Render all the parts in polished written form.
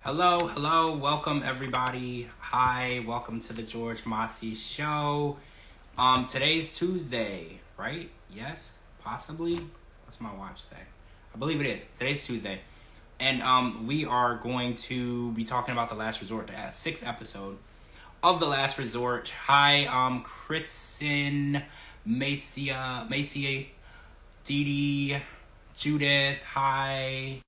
Hello, hello, welcome everybody. Hi, welcome to the George Mossey show. Today's Tuesday, right? Yes, possibly. What's my watch say? I believe it is. Today's Tuesday. And we are going to be talking about The Last Resort, the sixth episode of The Last Resort. Hi, Kristen, Macy, DeeDee, Judith, hi.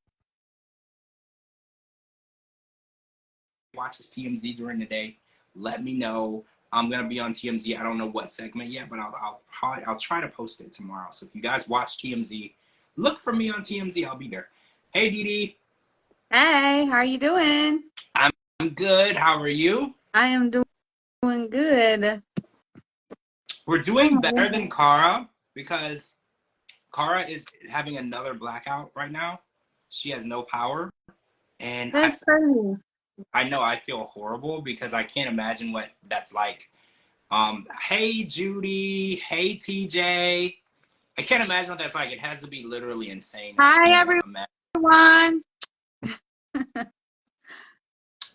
Watches TMZ during the day, let me know. I'm gonna be on TMZ. I don't know what segment yet, but I'll try to post it tomorrow. So if you guys watch TMZ, look for me on TMZ. I'll be there. Hey DeeDee. Hey, how are you doing? I'm good. How are you? I am doing good. We're doing better Oh, than Kara because Kara is having another blackout right now. She has no power, and that's crazy. I know I feel horrible because I can't imagine what that's like. Hey Judy, hey TJ. I can't imagine what that's like. It has to be literally insane. I can't Hi, even imagine. everyone.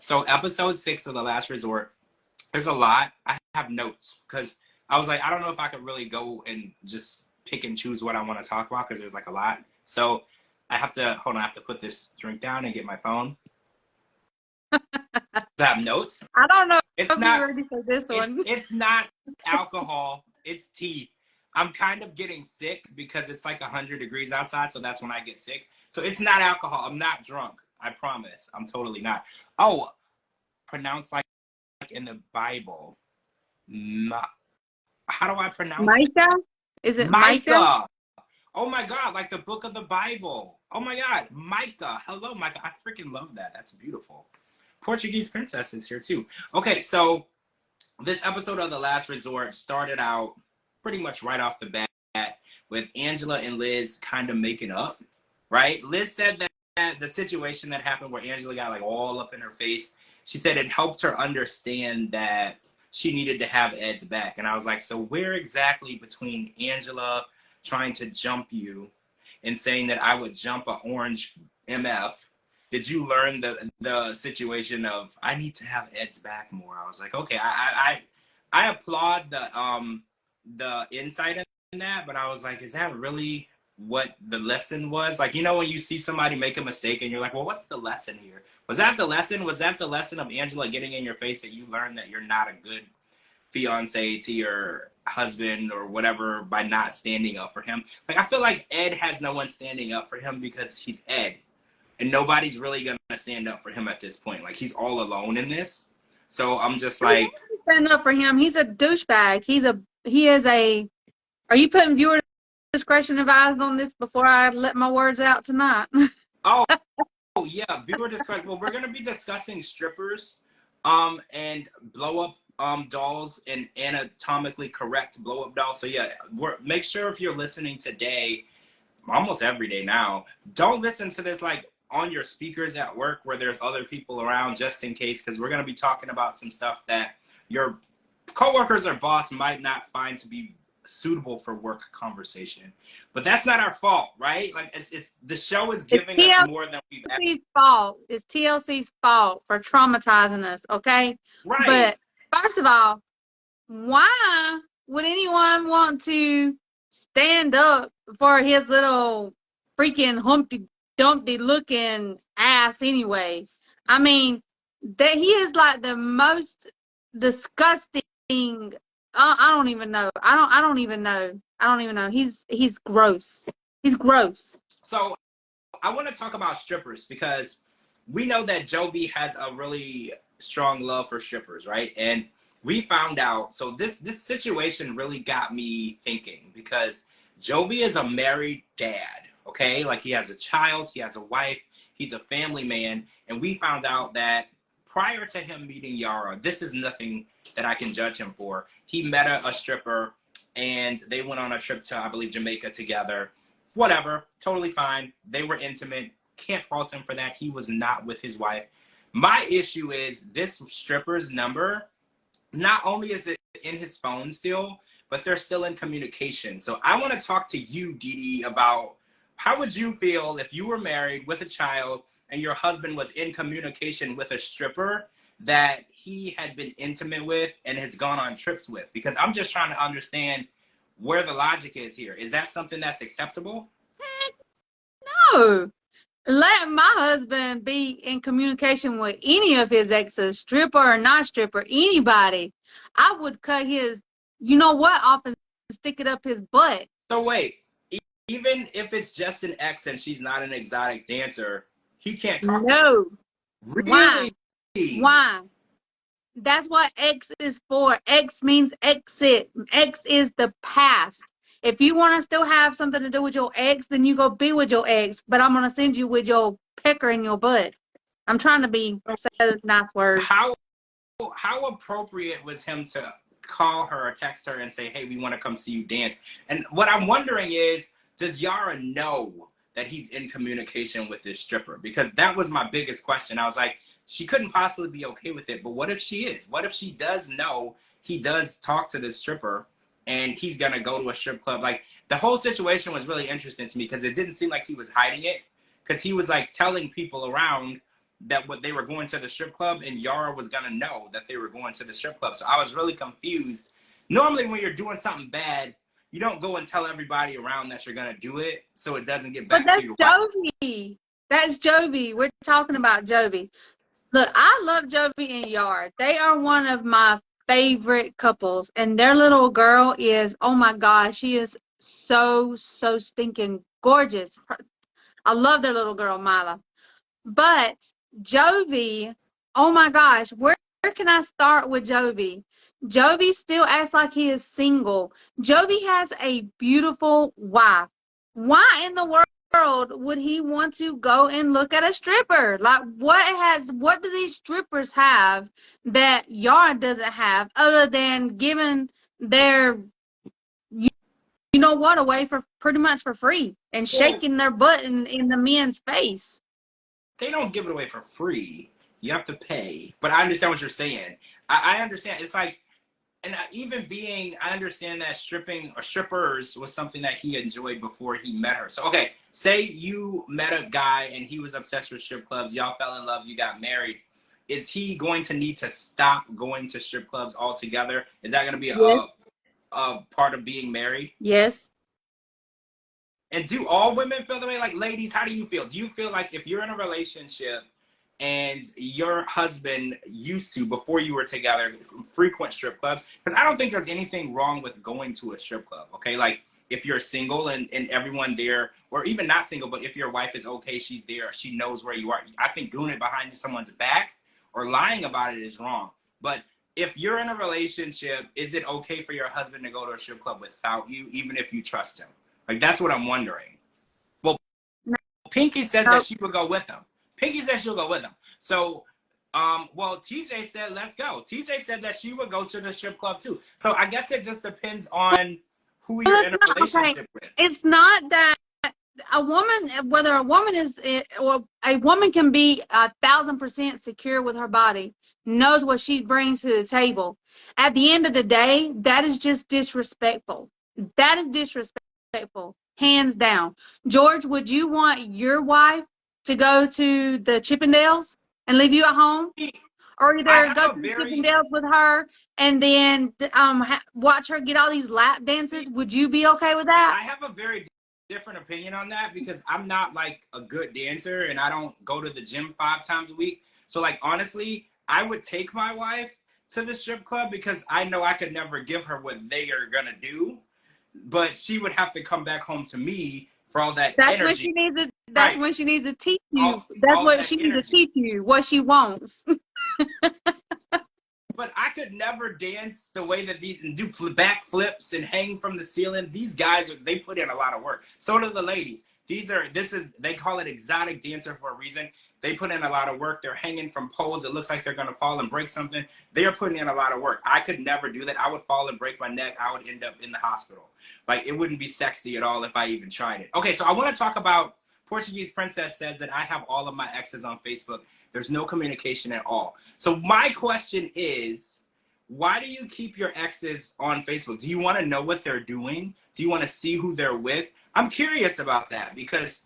So episode 6 of The Last Resort. There's a lot. I have notes because I was like, I don't know if I could really go and just pick and choose what I want to talk about because there's like a lot. So I have to hold on. I have to put this drink down and get my phone. I have notes. I don't know It's if you're not. ready for this It's one. it's not alcohol. It's tea. I'm kind of getting sick because it's like 100 degrees outside, so that's when I get sick. So it's not alcohol. I'm not drunk. I promise. I'm totally not. Oh, pronounced like in the Bible. Ma- How do I pronounce it? Micah? Is it Micah? Micah. Oh my God, like the book of the Bible. Oh my God, Micah. Hello, Micah. I freaking love that. That's beautiful. Portuguese princess is here too. Okay, so this episode of The Last Resort started out pretty much right off the bat with Angela and Liz kind of making up, right? Liz said that the situation that happened where Angela got like all up in her face, she said it helped her understand that she needed to have Ed's back. And I was like, so where exactly between Angela trying to jump you and saying that I would jump a orange MF did you learn the situation of I need to have Ed's back more? I was like, okay, I applaud the insight in that, but I was like, is that really what the lesson was? Like, you know, when you see somebody make a mistake and you're like, well, what's the lesson here? Was that the lesson? Was that the lesson of Angela getting in your face that you learned that you're not a good fiance to your husband or whatever by not standing up for him? Like, I feel like Ed has no one standing up for him because he's Ed and nobody's really gonna stand up for him at this point. Like he's all alone in this. So I'm just Who like, wants to stand up for him? He's a douchebag. He is a. Are you putting viewer discretion advised on this before I let my words out tonight? oh, oh yeah, viewer discretion. Well, we're gonna be discussing strippers, and blow up dolls and anatomically correct blow up dolls. So yeah, make sure if you're listening today, almost every day now, don't listen to this like on your speakers at work where there's other people around just in case, because we're going to be talking about some stuff that your coworkers or boss might not find to be suitable for work conversation. But that's not our fault, right? Like it's the show is It's giving us more than we've ever. TLC's fault. It's TLC's fault for traumatizing us. Okay, Right. but first of all, why would anyone want to stand up for his little freaking Humpty Dumpty looking ass anyways? I mean, that he is like the most disgusting. I don't even know. I don't even know. I don't even know. He's gross. He's gross. So I want to talk about strippers because we know that Jovi has a really strong love for strippers, right? And we found out. So this situation really got me thinking because Jovi is a married dad, okay? Like he has a child, he has a wife, he's a family man, and we found out that prior to him meeting Yara, this is nothing that I can judge him for. He met a stripper and they went on a trip to, I believe, Jamaica together. Whatever, totally fine. They were intimate. Can't fault him for that. He was not with his wife. My issue is this stripper's number, not only is it in his phone still, but they're still in communication. So I want to talk to you, DeeDee, about how would you feel if you were married with a child and your husband was in communication with a stripper that he had been intimate with and has gone on trips with? Because I'm just trying to understand where the logic is here. Is that something that's acceptable? No. Let my husband be in communication with any of his exes, stripper or not stripper, anybody. I would cut his, you know what, off and stick it up his butt. So wait, even if it's just an ex and she's not an exotic dancer, he can't talk to her. No. Really? Why? That's what X is for. X means exit. X is the past. If you want to still have something to do with your ex, then you go be with your ex. But I'm going to send you with your pecker in your butt. I'm trying to be say nice words. How appropriate was him to call her or text her and say, hey, we want to come see you dance? And what I'm wondering is, does Yara know that he's in communication with this stripper? Because that was my biggest question. I was like, she couldn't possibly be okay with it, but what if she is? What if she does know he does talk to this stripper and he's gonna go to a strip club? Like, the whole situation was really interesting to me because it didn't seem like he was hiding it, because he was like telling people around that what they were going to the strip club, and Yara was gonna know that they were going to the strip club. So I was really confused. Normally when you're doing something bad, you don't go and tell everybody around that you're gonna do it so it doesn't get back to your wife. Jovi. That's Jovi. We're talking about Jovi. Look, I love Jovi and Yara. They are one of my favorite couples, and their little girl is, oh my gosh, she is so stinking gorgeous. I love their little girl, Mila. But Jovi, oh my gosh, where can I start with Jovi? Jovi still acts like he is single. Jovi has a beautiful wife. Why in the world would he want to go and look at a stripper? Like, what do these strippers have that Yara doesn't have, other than giving their, you know what, away for pretty much for free and shaking their butt in the men's face? They don't give it away for free. You have to pay. But I understand what you're saying. I understand. It's like, and I understand that stripping or strippers was something that he enjoyed before he met her. So, okay, say you met a guy and he was obsessed with strip clubs. Y'all fell in love. You got married. Is he going to need to stop going to strip clubs altogether? Is that going to be a part of being married? Yes. And do all women feel the way? Like, ladies, how do you feel? Do you feel like if you're in a relationship and your husband used to, before you were together, frequent strip clubs? Because I don't think there's anything wrong with going to a strip club, okay? Like, if you're single and everyone there, or even not single, but if your wife is okay, she's there, she knows where you are. I think doing it behind someone's back or lying about it is wrong. But if you're in a relationship, is it okay for your husband to go to a strip club without you, even if you trust him? Like, that's what I'm wondering. Well, Pinky says that she would go with him. Pinky says she'll go with him. So, well, TJ said, let's go. TJ said that she would go to the strip club too. So I guess it just depends on who you're in a relationship with. It's not that a woman, whether a woman is, or a woman can be 1,000% secure with her body, knows what she brings to the table. At the end of the day, that is just disrespectful. That is disrespectful, hands down. George, would you want your wife to go to the Chippendales and leave you at home? Or either go to the Chippendales with her and then watch her get all these lap dances? Would you be okay with that? I have a very different opinion on that, because I'm not like a good dancer and I don't go to the gym 5 times a week. So, like, honestly, I would take my wife to the strip club because I know I could never give her what they are going to do. But she would have to come back home to me for all that energy. When she needs to, that's when she needs to teach you. That's what she needs to teach you, what she wants. But I could never dance the way that these, and do back flips and hang from the ceiling. These guys, they put in a lot of work. So do the ladies. They call it exotic dancer for a reason. They put in a lot of work. They're hanging from poles. It looks like they're going to fall and break something. They are putting in a lot of work. I could never do that. I would fall and break my neck. I would end up in the hospital. Like, it wouldn't be sexy at all if I even tried it. Okay, so I want to talk about, Portuguese Princess says that I have all of my exes on Facebook. There's no communication at all. So my question is, why do you keep your exes on Facebook? Do you want to know what they're doing? Do you want to see who they're with? I'm curious about that, because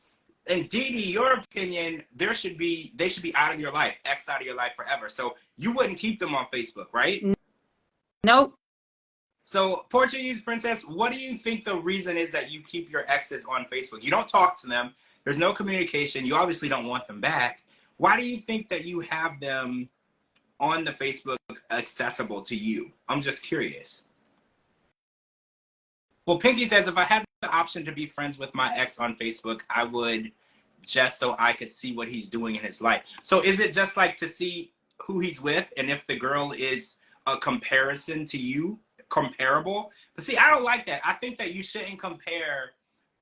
and DeeDee, your opinion, they should be out of your life, X out of your life forever. So you wouldn't keep them on Facebook, right? Nope. So Portuguese Princess, what do you think the reason is that you keep your exes on Facebook? You don't talk to them. There's no communication. You obviously don't want them back. Why do you think that you have them on the Facebook accessible to you? I'm just curious. Well, Pinky says, if I had the option to be friends with my ex on Facebook, I would, just so I could see what he's doing in his life. So is it just like to see who he's with and if the girl is a comparison to you, comparable? But see, I don't like that. I think that you shouldn't compare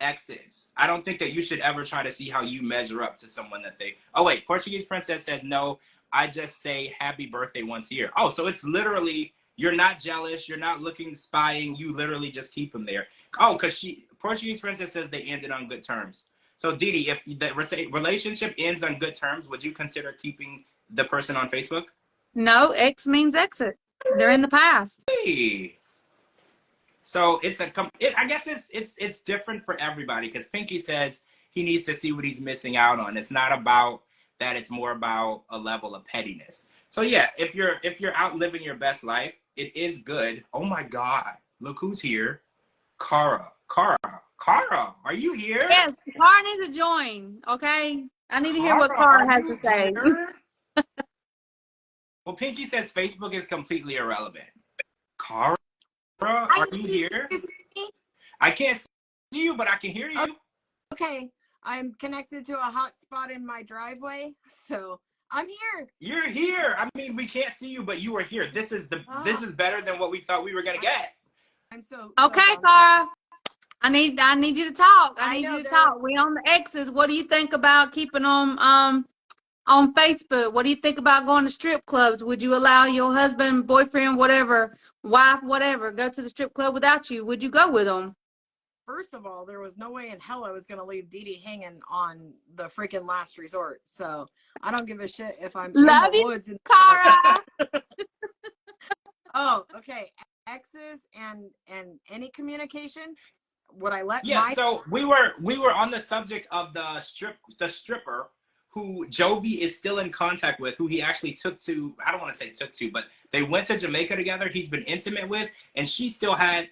exes. I don't think that you should ever try to see how you measure up to someone that they... Oh, wait. Portuguese Princess says, no, I just say happy birthday once a year. Oh, so it's literally... You're not jealous. You're not looking, spying. You literally just keep them there. Oh, because Portuguese Princess says they ended on good terms. So, DeeDee, if the relationship ends on good terms, would you consider keeping the person on Facebook? No, X means exit. They're in the past. Hey. So it's I guess it's different for everybody, because Pinky says he needs to see what he's missing out on. It's not about that. It's more about a level of pettiness. So yeah, if you're out living your best life, it is good. Oh my God, look who's here. Cara, are you here? Yes, Cara needs to join, okay? I need to hear what Cara has to say. Well, Pinky says Facebook is completely irrelevant. Cara, are you here? I can't see you, but I can hear you. Okay, I'm connected to a hotspot in my driveway, so I'm here. You're here. I mean, we can't see you, but you are here. This is better than what we thought we were gonna get. I'm so okay, Cara. I need you to talk. I need you to talk. We on the X's. What do you think about keeping them on Facebook? What do you think about going to strip clubs? Would you allow your husband, boyfriend, whatever, wife, whatever, go to the strip club without you? Would you go with them? First of all, there was no way in hell I was going to leave DeeDee hanging on the freaking last resort. So I don't give a shit if I'm Love in the you, woods. Cara. Oh, okay. Exes and any communication. Would I let? Yeah. So we were on the subject of the stripper who Jovi is still in contact with, who he actually took to. I don't want to say took to, but they went to Jamaica together. He's been intimate with, and he still has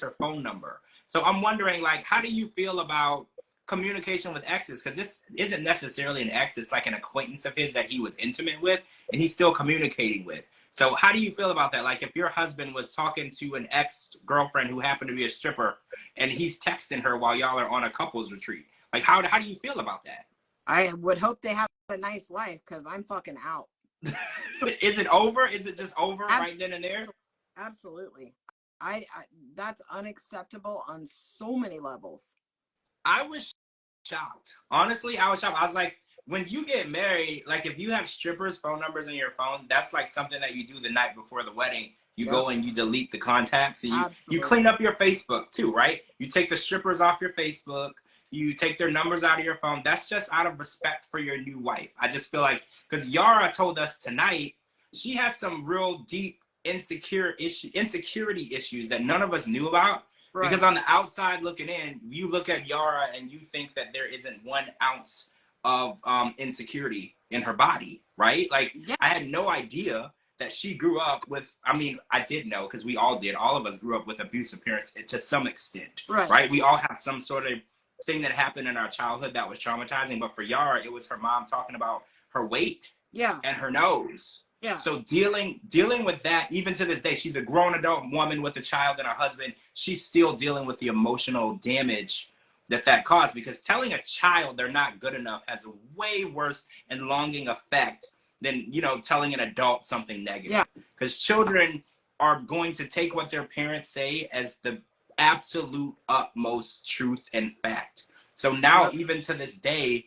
her phone number. So I'm wondering, like, how do you feel about communication with exes? Because this isn't necessarily an ex. It's like an acquaintance of his that he was intimate with and he's still communicating with. So how do you feel about that? Like, if your husband was talking to an ex-girlfriend who happened to be a stripper and he's texting her while y'all are on a couples retreat, like, how do you feel about that? I would hope they have a nice life, because I'm fucking out. Is it over? Is it just over right then and there? Absolutely. I that's unacceptable on so many levels. I was shocked. Honestly, I was shocked. I was like, when you get married, like, if you have strippers' phone numbers in your phone, that's like something that you do the night before the wedding. You go and you delete the contacts. So you clean up your Facebook too, right? You take the strippers off your Facebook. You take their numbers out of your phone. That's just out of respect for your new wife. I just feel like, because Yara told us tonight, she has some real deep insecurity issues that none of us knew about. Right. Because on the outside looking in, you look at Yara and you think that there isn't 1 ounce of insecurity in her body, right? Like, yeah. I had no idea that she grew up with, I mean, I did know, because we all did. All of us grew up with abusive parents to some extent, right? We all have some sort of thing that happened in our childhood that was traumatizing. But for Yara, it was her mom talking about her weight and her nose. Yeah. So dealing with that, even to this day, she's a grown adult woman with a child and a husband. She's still dealing with the emotional damage that caused, because telling a child they're not good enough has a way worse and longing effect than, telling an adult something negative. Yeah. Because children are going to take what their parents say as the absolute utmost truth and fact. So now, even to this day,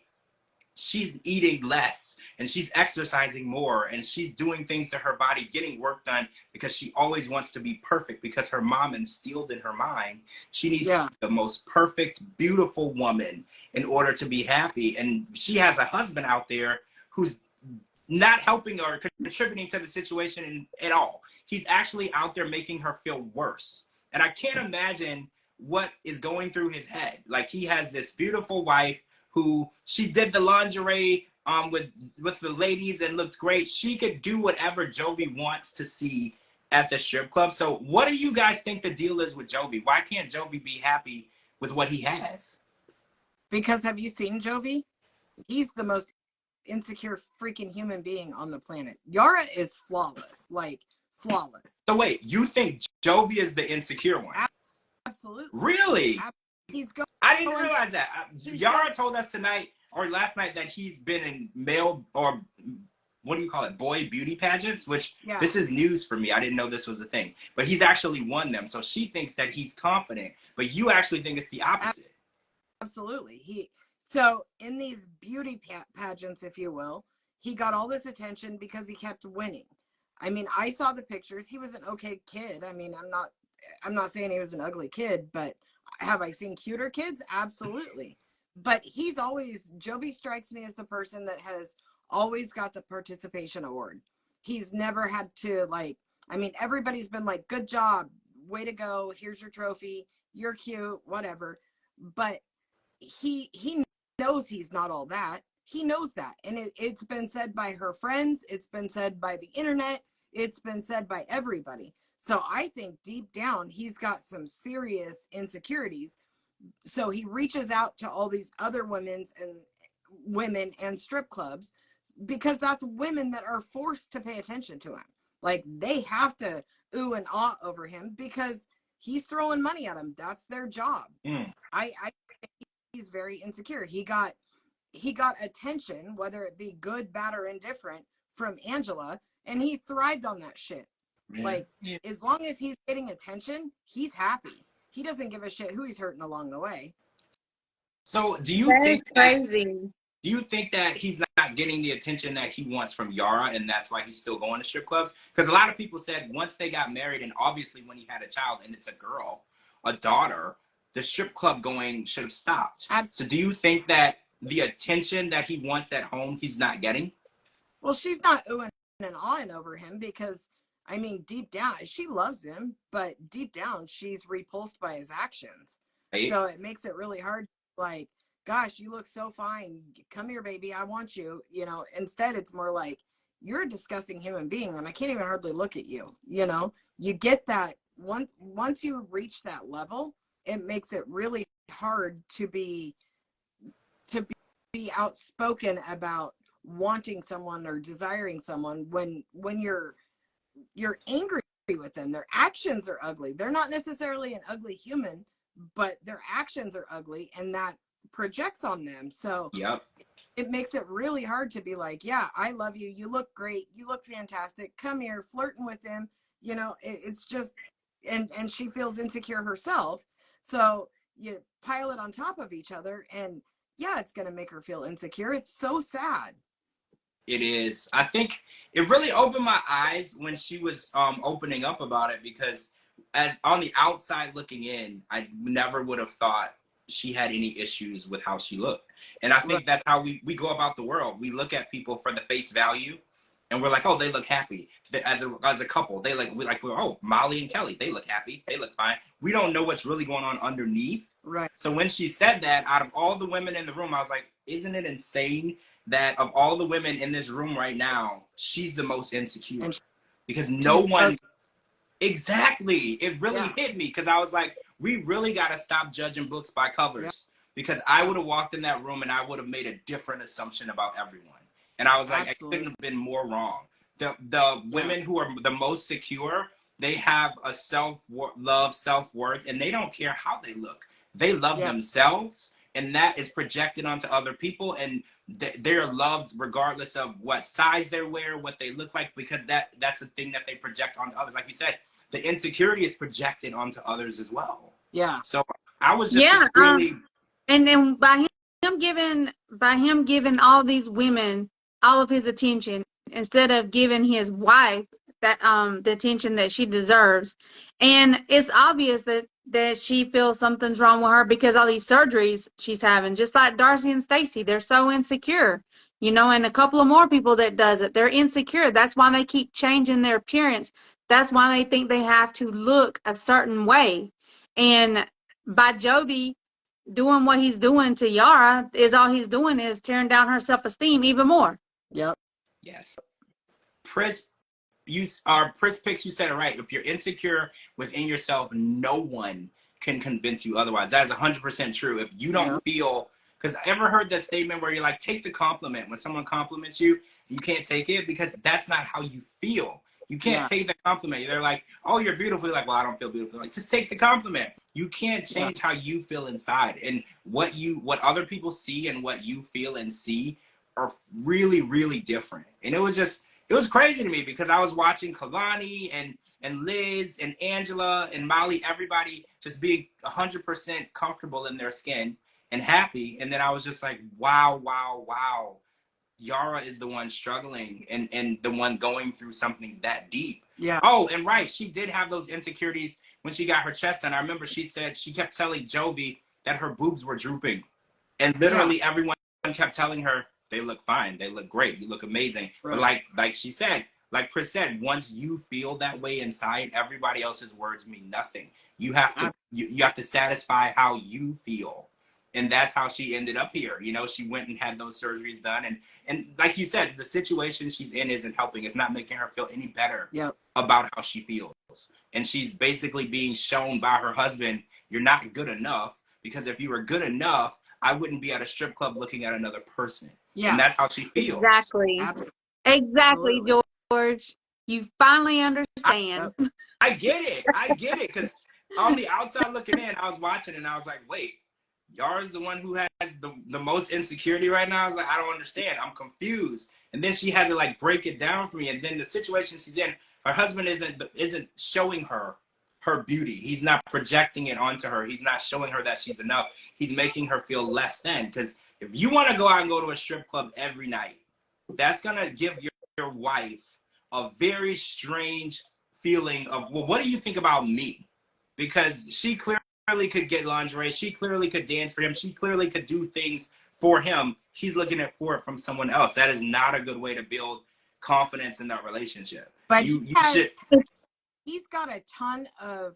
she's eating less and she's exercising more and she's doing things to her body, getting work done, because she always wants to be perfect, because her mom instilled in her mind she needs to be the most perfect, beautiful woman in order to be happy. And she has a husband out there who's not helping or contributing to the situation at all. He's actually out there making her feel worse. And I can't imagine what is going through his head. Like, he has this beautiful wife who she did the lingerie with the ladies and looked great. She could do whatever Jovi wants to see at the strip club. So what do you guys think the deal is with Jovi? Why can't Jovi be happy with what he has? Because have you seen Jovi? He's the most insecure freaking human being on the planet. Yara is flawless, like flawless. So wait, you think Jovi is the insecure one? Absolutely. Really? He's going. I didn't realize that. Yara told us tonight or last night that he's been in male or what do you call it, boy beauty pageants, which this is news for me. I didn't know this was a thing. But he's actually won them. So she thinks that he's confident, but you actually think it's the opposite. Absolutely. So in these beauty pageants, if you will, he got all this attention because he kept winning. I mean, I saw the pictures. He was an okay kid. I mean, I'm not saying he was an ugly kid, but have I seen cuter kids? Absolutely. But Jovi strikes me as the person that has always got the participation award. He's never had to everybody's been like, good job, way to go, here's your trophy, you're cute, whatever. But he knows he's not all that. He knows that. And it's been said by her friends, it's been said by the internet, it's been said by everybody. So I think deep down he's got some serious insecurities. So he reaches out to all these other women and strip clubs because that's women that are forced to pay attention to him. Like they have to ooh and ah over him because he's throwing money at them. That's their job. I think he's very insecure. He got attention, whether it be good, bad, or indifferent, from Angela, and he thrived on that shit. As long as he's getting attention, he's happy. He doesn't give a shit who he's hurting along the way. So do you think that he's not getting the attention that he wants from Yara, and that's why he's still going to strip clubs? Because a lot of people said once they got married, and obviously when he had a child, and it's a girl, a daughter, the strip club going should have stopped. Absolutely. So do you think that the attention that he wants at home, he's not getting? Well, she's not oohing and ahhing over him because, I mean, deep down, she loves him, but deep down, she's repulsed by his actions. Right. So it makes it really hard. Like, gosh, you look so fine. Come here, baby. I want you. You know, instead, it's more like, you're a disgusting human being, and I can't even hardly look at you. You know, you get that once you reach that level, it makes it really hard to be outspoken about wanting someone or desiring someone when you're angry with them. Their actions are ugly. They're not necessarily an ugly human, but their actions are ugly, and that projects on them. So it makes it really hard to be like, yeah, I love you. You look great. You look fantastic. Come here, flirting with him. You know, it's just, and she feels insecure herself. So you pile it on top of each other, and yeah, it's going to make her feel insecure. It's so sad. It is. I think it really opened my eyes when she was opening up about it, because as on the outside looking in, I never would have thought she had any issues with how she looked. And I think that's how we go about the world. We look at people for the face value, and we're like, oh, they look happy. As a couple, oh, Molly and Kelly, they look happy. They look fine. We don't know what's really going on underneath. Right. So when she said that, out of all the women in the room, I was like, isn't it insane that of all the women in this room right now, she's the most insecure? Because no one... Exactly. It really hit me, because I was like, we really got to stop judging books by covers, because I would have walked in that room and I would have made a different assumption about everyone. And I was like, I Absolutely. couldn't have been more wrong. The women who are the most secure, they have a self-love, self-worth, and they don't care how they look. They love themselves, and that is projected onto other people, and they're loved regardless of what size they wear, what they look like, because that's a thing that they project onto others. Like you said, the insecurity is projected onto others as well. Yeah. So I was just really... and then by him giving all these women all of his attention instead of giving his wife that the attention that she deserves, and it's obvious that she feels something's wrong with her because all these surgeries she's having, just like Darcy and Stacy, they're so insecure, you know, and a couple of more people that does it, they're insecure. That's why they keep changing their appearance. That's why they think they have to look a certain way. And by Jovi doing what he's doing to Yara, is all he's doing is tearing down her self-esteem even more. Yep. Yes. Pris Picks, you said it right. If you're insecure within yourself, no one can convince you otherwise. That is 100% true. If you don't feel, because I ever heard that statement where you're like, take the compliment. When someone compliments you, you can't take it because that's not how you feel. You can't take the compliment. They're like, oh, you're beautiful. You're like, well, I don't feel beautiful. Like, just take the compliment. You can't change how you feel inside. And what other people see and what you feel and see are really, really different. And it was crazy to me because I was watching Kalani and Liz and Angela and Molly, everybody just being 100% comfortable in their skin and happy. And then I was just like, wow, wow, wow. Yara is the one struggling and the one going through something that deep. Yeah. Oh, and right, she did have those insecurities when she got her chest done. I remember she said she kept telling Jovi that her boobs were drooping. And literally everyone kept telling her, they look fine, they look great, you look amazing. But like she said, like Pris said, once you feel that way inside, everybody else's words mean nothing. You have to you have to satisfy how you feel. And that's how she ended up here. You know, she went and had those surgeries done. And like you said, the situation she's in isn't helping. It's not making her feel any better about how she feels. And she's basically being shown by her husband, you're not good enough, because if you were good enough, I wouldn't be at a strip club looking at another person. Yeah. And that's how she feels. Exactly. Exactly, George. You finally understand. I get it. Because on the outside looking in, I was watching and I was like, wait, Yara's the one who has the most insecurity right now. I was like, I don't understand. I'm confused. And then she had to like break it down for me. And then the situation she's in, her husband isn't showing her beauty. He's not projecting it onto her. He's not showing her that she's enough. He's making her feel less than. Because if you want to go out and go to a strip club every night, that's going to give your wife a very strange feeling of, well, what do you think about me? Because she clearly could get lingerie. She clearly could dance for him. She clearly could do things for him. He's looking for it from someone else. That is not a good way to build confidence in that relationship. But he's got a ton of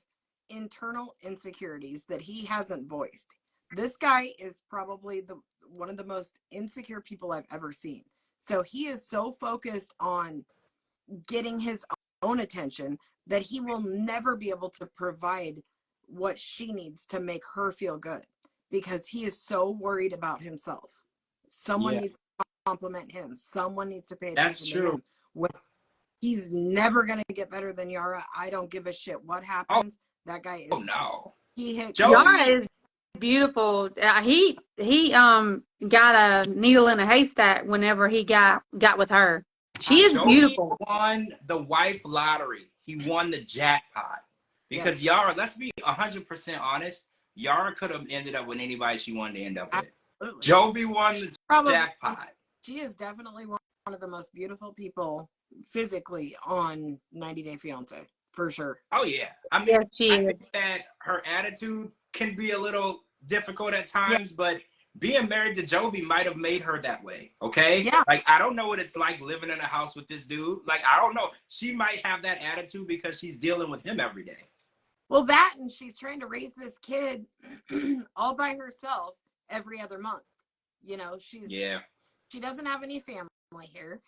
internal insecurities that he hasn't voiced. This guy is probably one of the most insecure people I've ever seen. So he is so focused on getting his own attention that he will never be able to provide what she needs to make her feel good, because he is so worried about himself. Someone needs to compliment him. Someone needs to pay attention to him. He's never going to get better than Yara. I don't give a shit what happens. That guy is. Oh no. He hit. Yara is beautiful. He got a needle in a haystack whenever he got with her. She is beautiful. He won the wife lottery. He won the jackpot. Because Yara, let's be 100% honest, Yara could have ended up with anybody she wanted to end up with. Jovi won the jackpot. She is definitely one of the most beautiful people physically on 90 Day Fiancé, for sure. Oh, yeah. I mean, I think that her attitude can be a little difficult at times, but being married to Jovi might have made her that way, okay? Yeah. Like, I don't know what it's like living in a house with this dude. Like, I don't know. She might have that attitude because she's dealing with him every day. Well, that, and she's trying to raise this kid all by herself every other month. You know, she doesn't have any family here.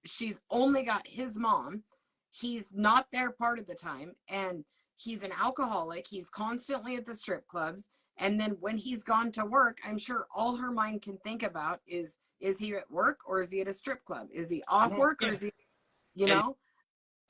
She's only got his mom. He's not there part of the time, and he's an alcoholic. He's constantly at the strip clubs. And then when he's gone to work, I'm sure all her mind can think about is he at work or is he at a strip club? Is he off work or is he, you know?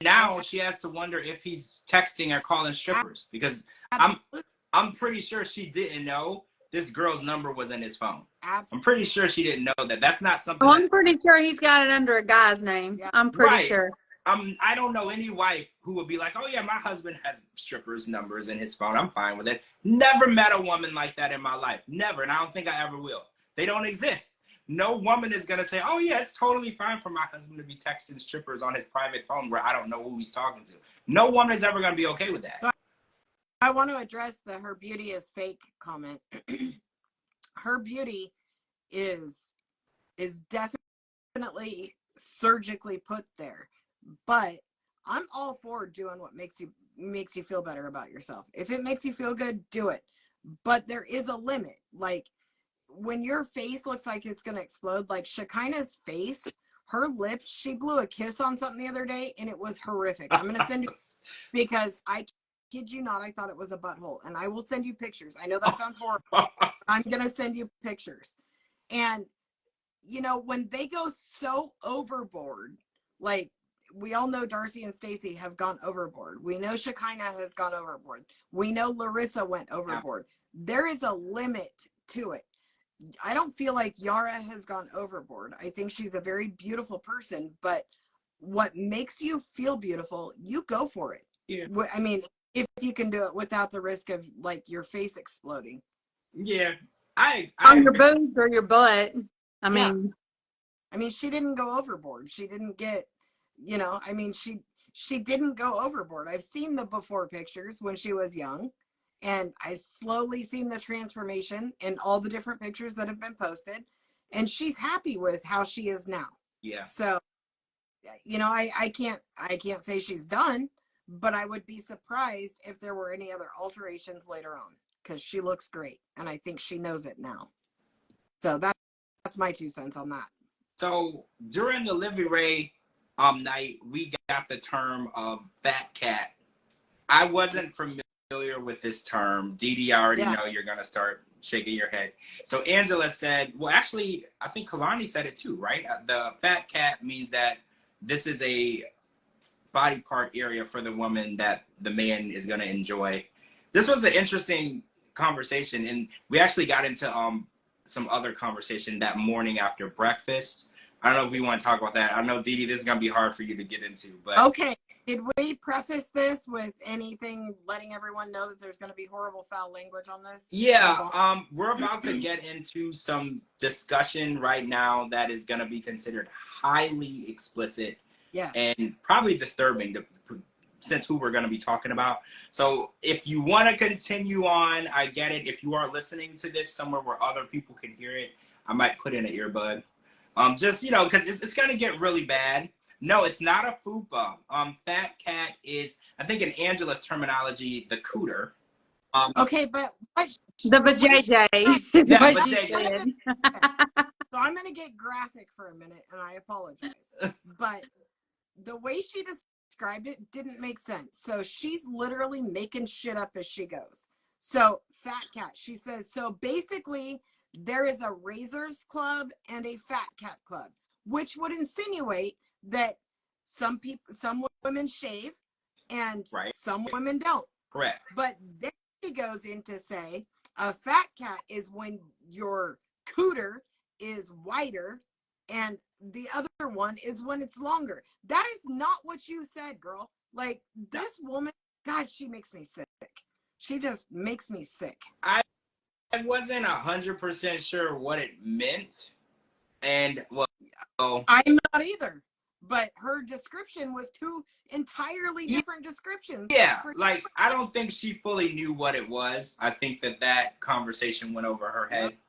Now she has to wonder if he's texting or calling strippers, because I'm pretty sure she didn't know this girl's number was in his phone. Absolutely. I'm pretty sure she didn't know that. That's not something. I'm pretty sure he's got it under a guy's name. Yeah. I'm pretty sure. I don't know any wife who would be like, oh yeah, my husband has strippers' numbers in his phone. I'm fine with it. Never met a woman like that in my life. Never. And I don't think I ever will. They don't exist. No woman is going to say, oh yeah, it's totally fine for my husband to be texting strippers on his private phone where I don't know who he's talking to. No woman is ever going to be okay with that. I want to address the "her beauty is fake" comment. Her beauty is definitely surgically put there, but I'm all for doing what makes you feel better about yourself. If it makes you feel good, do it. but there is a limit. Like when your face looks like it's going to explode, like Shekinah's face, her lips, she blew a kiss on something the other day and it was horrific. I'm going to send you, because I kid you not, I thought it was a butthole, and I will send you pictures. I know that sounds horrible. I'm going to send you pictures. And, you know, when they go so overboard, like we all know Darcy and Stacey have gone overboard. We know Shekinah has gone overboard. We know Larissa went overboard. There is a limit to it. I don't feel like Yara has gone overboard. I think she's a very beautiful person, but what makes you feel beautiful, you go for it. Yeah. I mean, if you can do it without the risk of like your face exploding. Yeah. I On your boobs or your butt. I mean, she didn't go overboard. She didn't get, you know, I mean, she didn't go overboard. I've seen the before pictures when she was young. And I slowly seen the transformation in all the different pictures that have been posted. And she's happy with how she is now. Yeah. So, you know, I can't say she's done, but I would be surprised if there were any other alterations later on, because she looks great. And I think she knows it now. So that's my 2 cents on that. So during the Livy Ray night, we got the term of fat cat. I wasn't familiar with this term. DeeDee, I already know you're gonna start shaking your head. So Angela said, well, actually, I think Kalani said it too, right? The fat cat means that this is a body part area for the woman that the man is gonna enjoy. This was an interesting conversation, and we actually got into some other conversation that morning after breakfast. I don't know if we want to talk about that. I know, DeeDee, this is gonna be hard for you to get into, but okay. Did we preface this with anything letting everyone know that there's going to be horrible foul language on this? Yeah, we're about to get into some discussion right now that is going to be considered highly explicit, yes, and probably disturbing since who we're going to be talking about. So if you want to continue on, I get it. If you are listening to this somewhere where other people can hear it, I might put in an earbud. Just, you know, because it's going to get really bad. No, it's not a fupa. Fat cat is, I think in Angela's terminology, the cooter. Okay, but what? the vajayjay. Yeah, What but she they- said. So I'm going to get graphic for a minute, and I apologize. But the way she described it didn't make sense. So she's literally making shit up as she goes. So fat cat, she says, so basically there is a razors club and a fat cat club, which would insinuate that some women shave and some women don't. Correct. But then he goes in to say a fat cat is when your cooter is wider and the other one is when it's longer. That is not what you said, girl. Like, this woman, God, she makes me sick. She just makes me sick. I wasn't 100% sure what it meant. And, well, I'm not either. But her description was 2 entirely different descriptions. Yeah, like, I don't think she fully knew what it was. I think that conversation went over her head. Yep.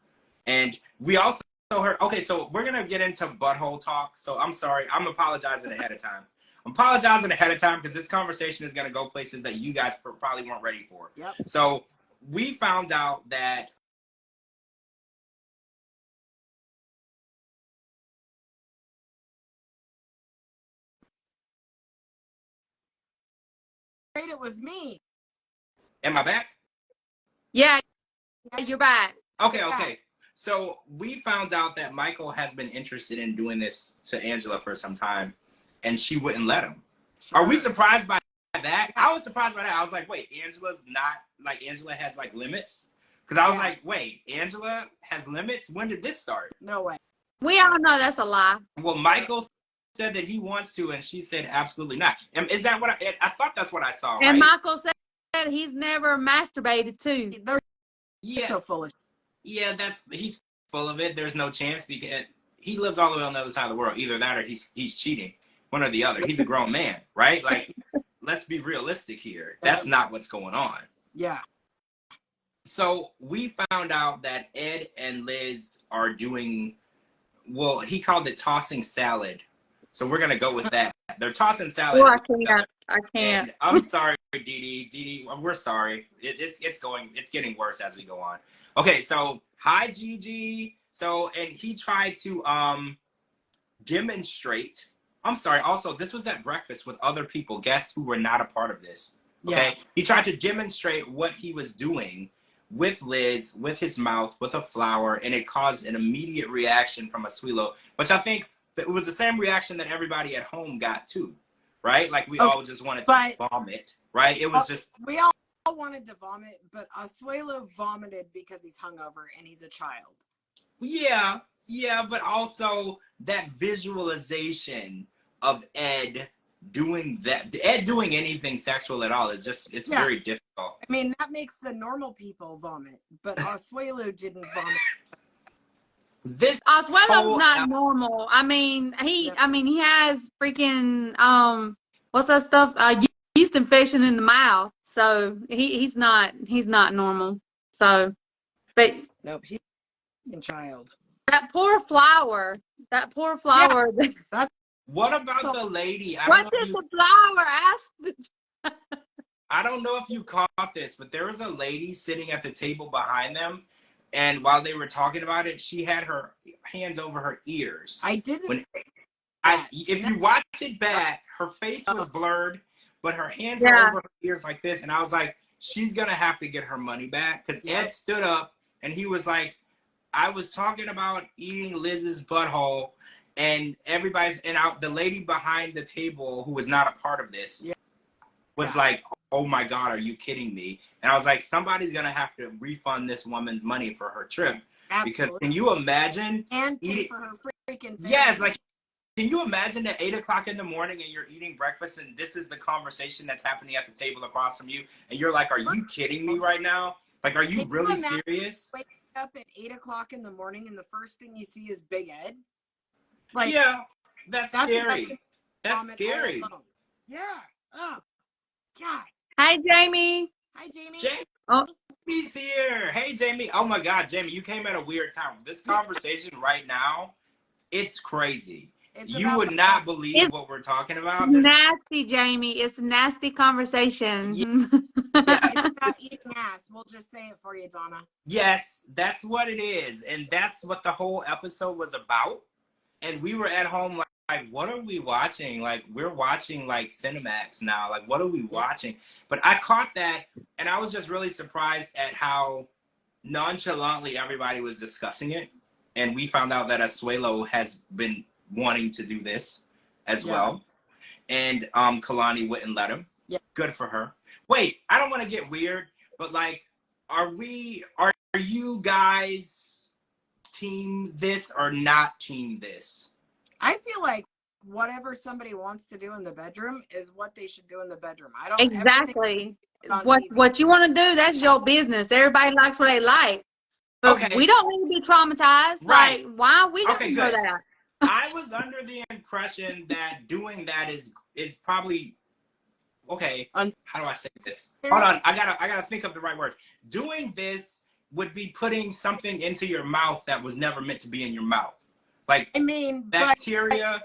And we also heard, okay, so we're going to get into butthole talk. So I'm sorry. I'm apologizing ahead of time. I'm apologizing ahead of time because this conversation is going to go places that you guys probably weren't ready for. Yep. So we found out that it was me. Am I back? Yeah, you're back. Okay. So we found out that Michael has been interested in doing this to Angela for some time, and she wouldn't let him. Sure. Are we surprised by that? I was surprised by that. I was like, wait, Angela has like limits? Because I was like, wait, Angela has limits? When did this start? No way. We all know that's a lie. Well, Michael said that he wants to, and she said absolutely not. And is that what I thought? That's what I saw. And right? Michael said he's never masturbated too. They're so full of shit. Yeah, he's full of it. There's no chance because he lives all the way on the other side of the world. Either that or he's cheating. One or the other. He's a grown man, right? Like, let's be realistic here. That's not what's going on. Yeah. So we found out that Ed and Liz are doing, well, he called it tossing salad. So we're going to go with that. They're tossing salad. Oh, I can't. I can't. And I'm sorry, DeeDee. DeeDee, we're sorry. It's getting worse as we go on. Okay, so hi Gigi. So and he tried to demonstrate. I'm sorry. Also, this was at breakfast with other people, guests who were not a part of this. Okay, Yeah. he tried to demonstrate what he was doing with Liz, with his mouth, with a flower, and it caused an immediate reaction from Asuelo, which I think that it was the same reaction that everybody at home got too, right? Like we all just wanted to vomit, right? It was just we all wanted to vomit, but Asuelo vomited because he's hungover and he's a child. yeah, but also that visualization of Ed doing that, Ed doing anything sexual at all is just very difficult. I mean, that makes the normal people vomit, but Asuelo didn't vomit. This Oswaldo's not normal. I mean, he has freaking what's that stuff? Yeast infection in the mouth. So he's not normal. So, but nope, he's a child. That poor flower. Yeah, what about the lady? What did the flower ask? I don't know if you caught this, but there was a lady sitting at the table behind them, and while they were talking about it, she had her hands over her ears. I didn't. If you watch it back, her face was blurred, but her hands were over her ears like this, and I was like, she's gonna have to get her money back, because Ed stood up and he was like, I was talking about eating Liz's butthole, and the lady behind the table who was not a part of this was like, oh my God, are you kidding me? And I was like, somebody's going to have to refund this woman's money for her trip. Absolutely. Because can you imagine? And pay for her freaking family. Yes, like, can you imagine at 8 o'clock in the morning and you're eating breakfast and this is the conversation that's happening at the table across from you? And you're like, are you kidding me right now? Like, are you really serious? Wake up at 8 o'clock in the morning and the first thing you see is Big Ed? Like, yeah, that's scary. That's scary. Yeah. Oh, God. Hi, Jamie. Hi, Jamie. Jamie's here. Hey, Jamie. Oh, my God, Jamie, you came at a weird time. This conversation right now, it's crazy. You would not believe what we're talking about. Nasty, Jamie. It's a nasty conversation. Yeah, it's about eating ass. We'll just say it for you, Donna. Yes, that's what it is. And that's what the whole episode was about. And we were at home like, what are we watching? Like, we're watching, like, Cinemax now. Like, what are we watching? But I caught that, and I was just really surprised at how nonchalantly everybody was discussing it. And we found out that Asuelo has been wanting to do this as well. And Kalani wouldn't let him. Yeah. Good for her. Wait, I don't want to get weird, but, like, are you guys team this or not team this? I feel like whatever somebody wants to do in the bedroom is what they should do in the bedroom. I don't exactly what you want to do. That's your business. Everybody likes what they like, but we don't need to be traumatized. Right? Like, why we have to do that? I was under the impression that doing that is probably okay. How do I say this? Hold on, I gotta think of the right words. Doing this would be putting something into your mouth that was never meant to be in your mouth. Like, I mean, bacteria.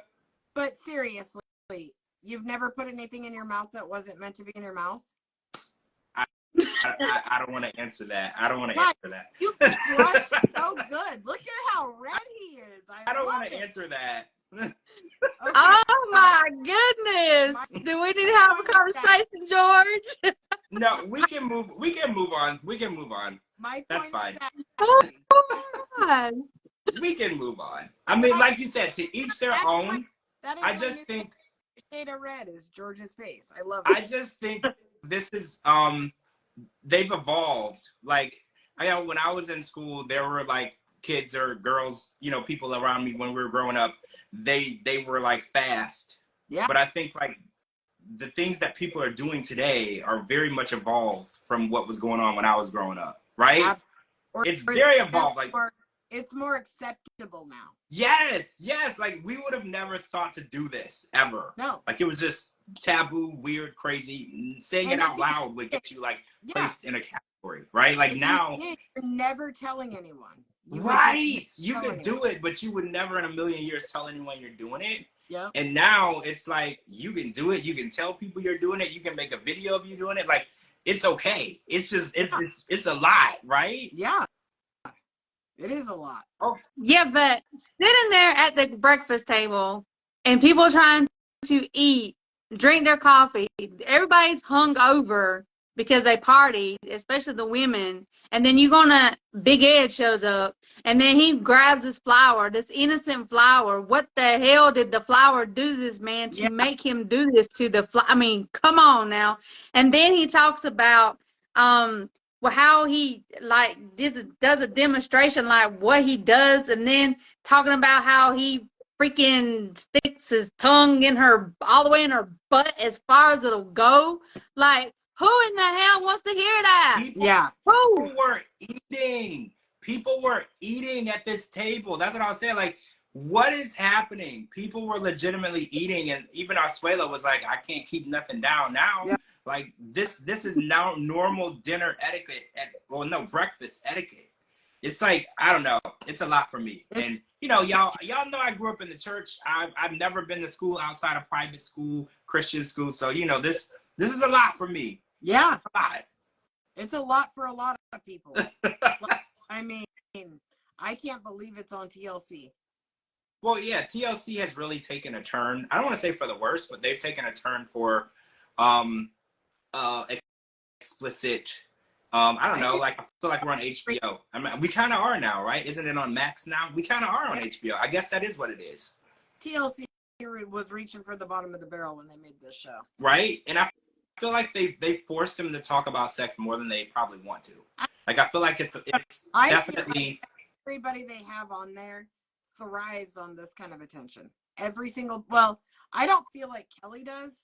But seriously, you've never put anything in your mouth that wasn't meant to be in your mouth? I don't want to answer that. I don't want to answer that. You blush so good. Look at how red he is. I don't want to answer that. Okay. Oh my goodness! Do we need to have a conversation, George? No, we can move on. That's fine. Oh my God. We can move on. I mean, like you said, to each their own. I just think shade of red is George's face. I love it. I just think this is they've evolved. Like, when I was in school, there were like kids or girls, people around me when we were growing up. They were like fast. Yeah. But I think like the things that people are doing today are very much evolved from what was going on when I was growing up. Right? It's very evolved. Like, it's more acceptable now. Yes. Like, we would have never thought to do this ever. No. Like, it was just taboo, weird, crazy. Saying it out loud would get you like placed in a category, right? Like, now you're never telling anyone. Right. You could do it, but you would never in a million years tell anyone you're doing it. Yeah. And now it's like you can do it. You can tell people you're doing it. You can make a video of you doing it. Like it's okay. It's just it's a lot, right? Yeah. It is a lot. Oh, Yeah, but sitting there at the breakfast table and people trying to eat, drink their coffee, everybody's hung over because they partied, especially the women. And then Big Ed shows up and then he grabs this flower, this innocent flower. What the hell did the flower do to this man to make him do this to the flower? I mean, come on now. And then he talks about, well, how he like does a demonstration like what he does, and then talking about how he freaking sticks his tongue in her all the way in her butt as far as it'll go. Like, who in the hell wants to hear that? People were eating. People were eating at this table. That's what I was saying. Like, what is happening? People were legitimately eating, and even Asuela was like, I can't keep nothing down now. Yeah. Like this is now normal dinner etiquette breakfast etiquette. It's like, I don't know. It's a lot for me. And y'all know I grew up in the church. I've never been to school outside of private school, Christian school. So, this is a lot for me. Yeah. It's a lot. It's a lot for a lot of people. I mean, I can't believe it's on TLC. Well, yeah, TLC has really taken a turn. I don't want to say for the worse, but they've taken a turn for explicit. I don't know. Like I feel like we're on HBO. I mean, we kind of are now, right? Isn't it on Max now? We kind of are on HBO. I guess that is what it is. TLC was reaching for the bottom of the barrel when they made this show, right? And I feel like they forced them to talk about sex more than they probably want to. Like I feel like it's definitely like everybody they have on there thrives on this kind of attention. Every single I don't feel like Kelly does.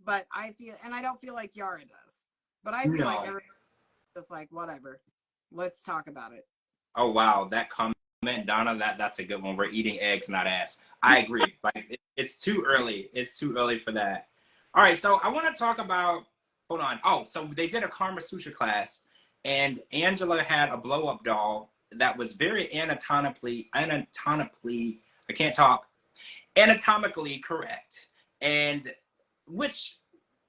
But I don't feel like Yara does. But I feel like everybody's just like, whatever. Let's talk about it. Oh, wow. That comment, Donna, that's a good one. We're eating eggs, not ass. I agree. Like, it's too early. It's too early for that. All right. So I want to talk about, hold on. Oh, so they did a Karma Sutra class, and Angela had a blow-up doll that was very anatomically, I can't talk, anatomically correct. And which,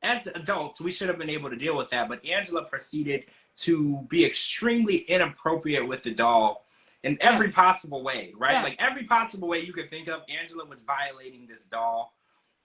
as adults, we should have been able to deal with that. But Angela proceeded to be extremely inappropriate with the doll in every possible way, right? Yes. Like every possible way you could think of, Angela was violating this doll.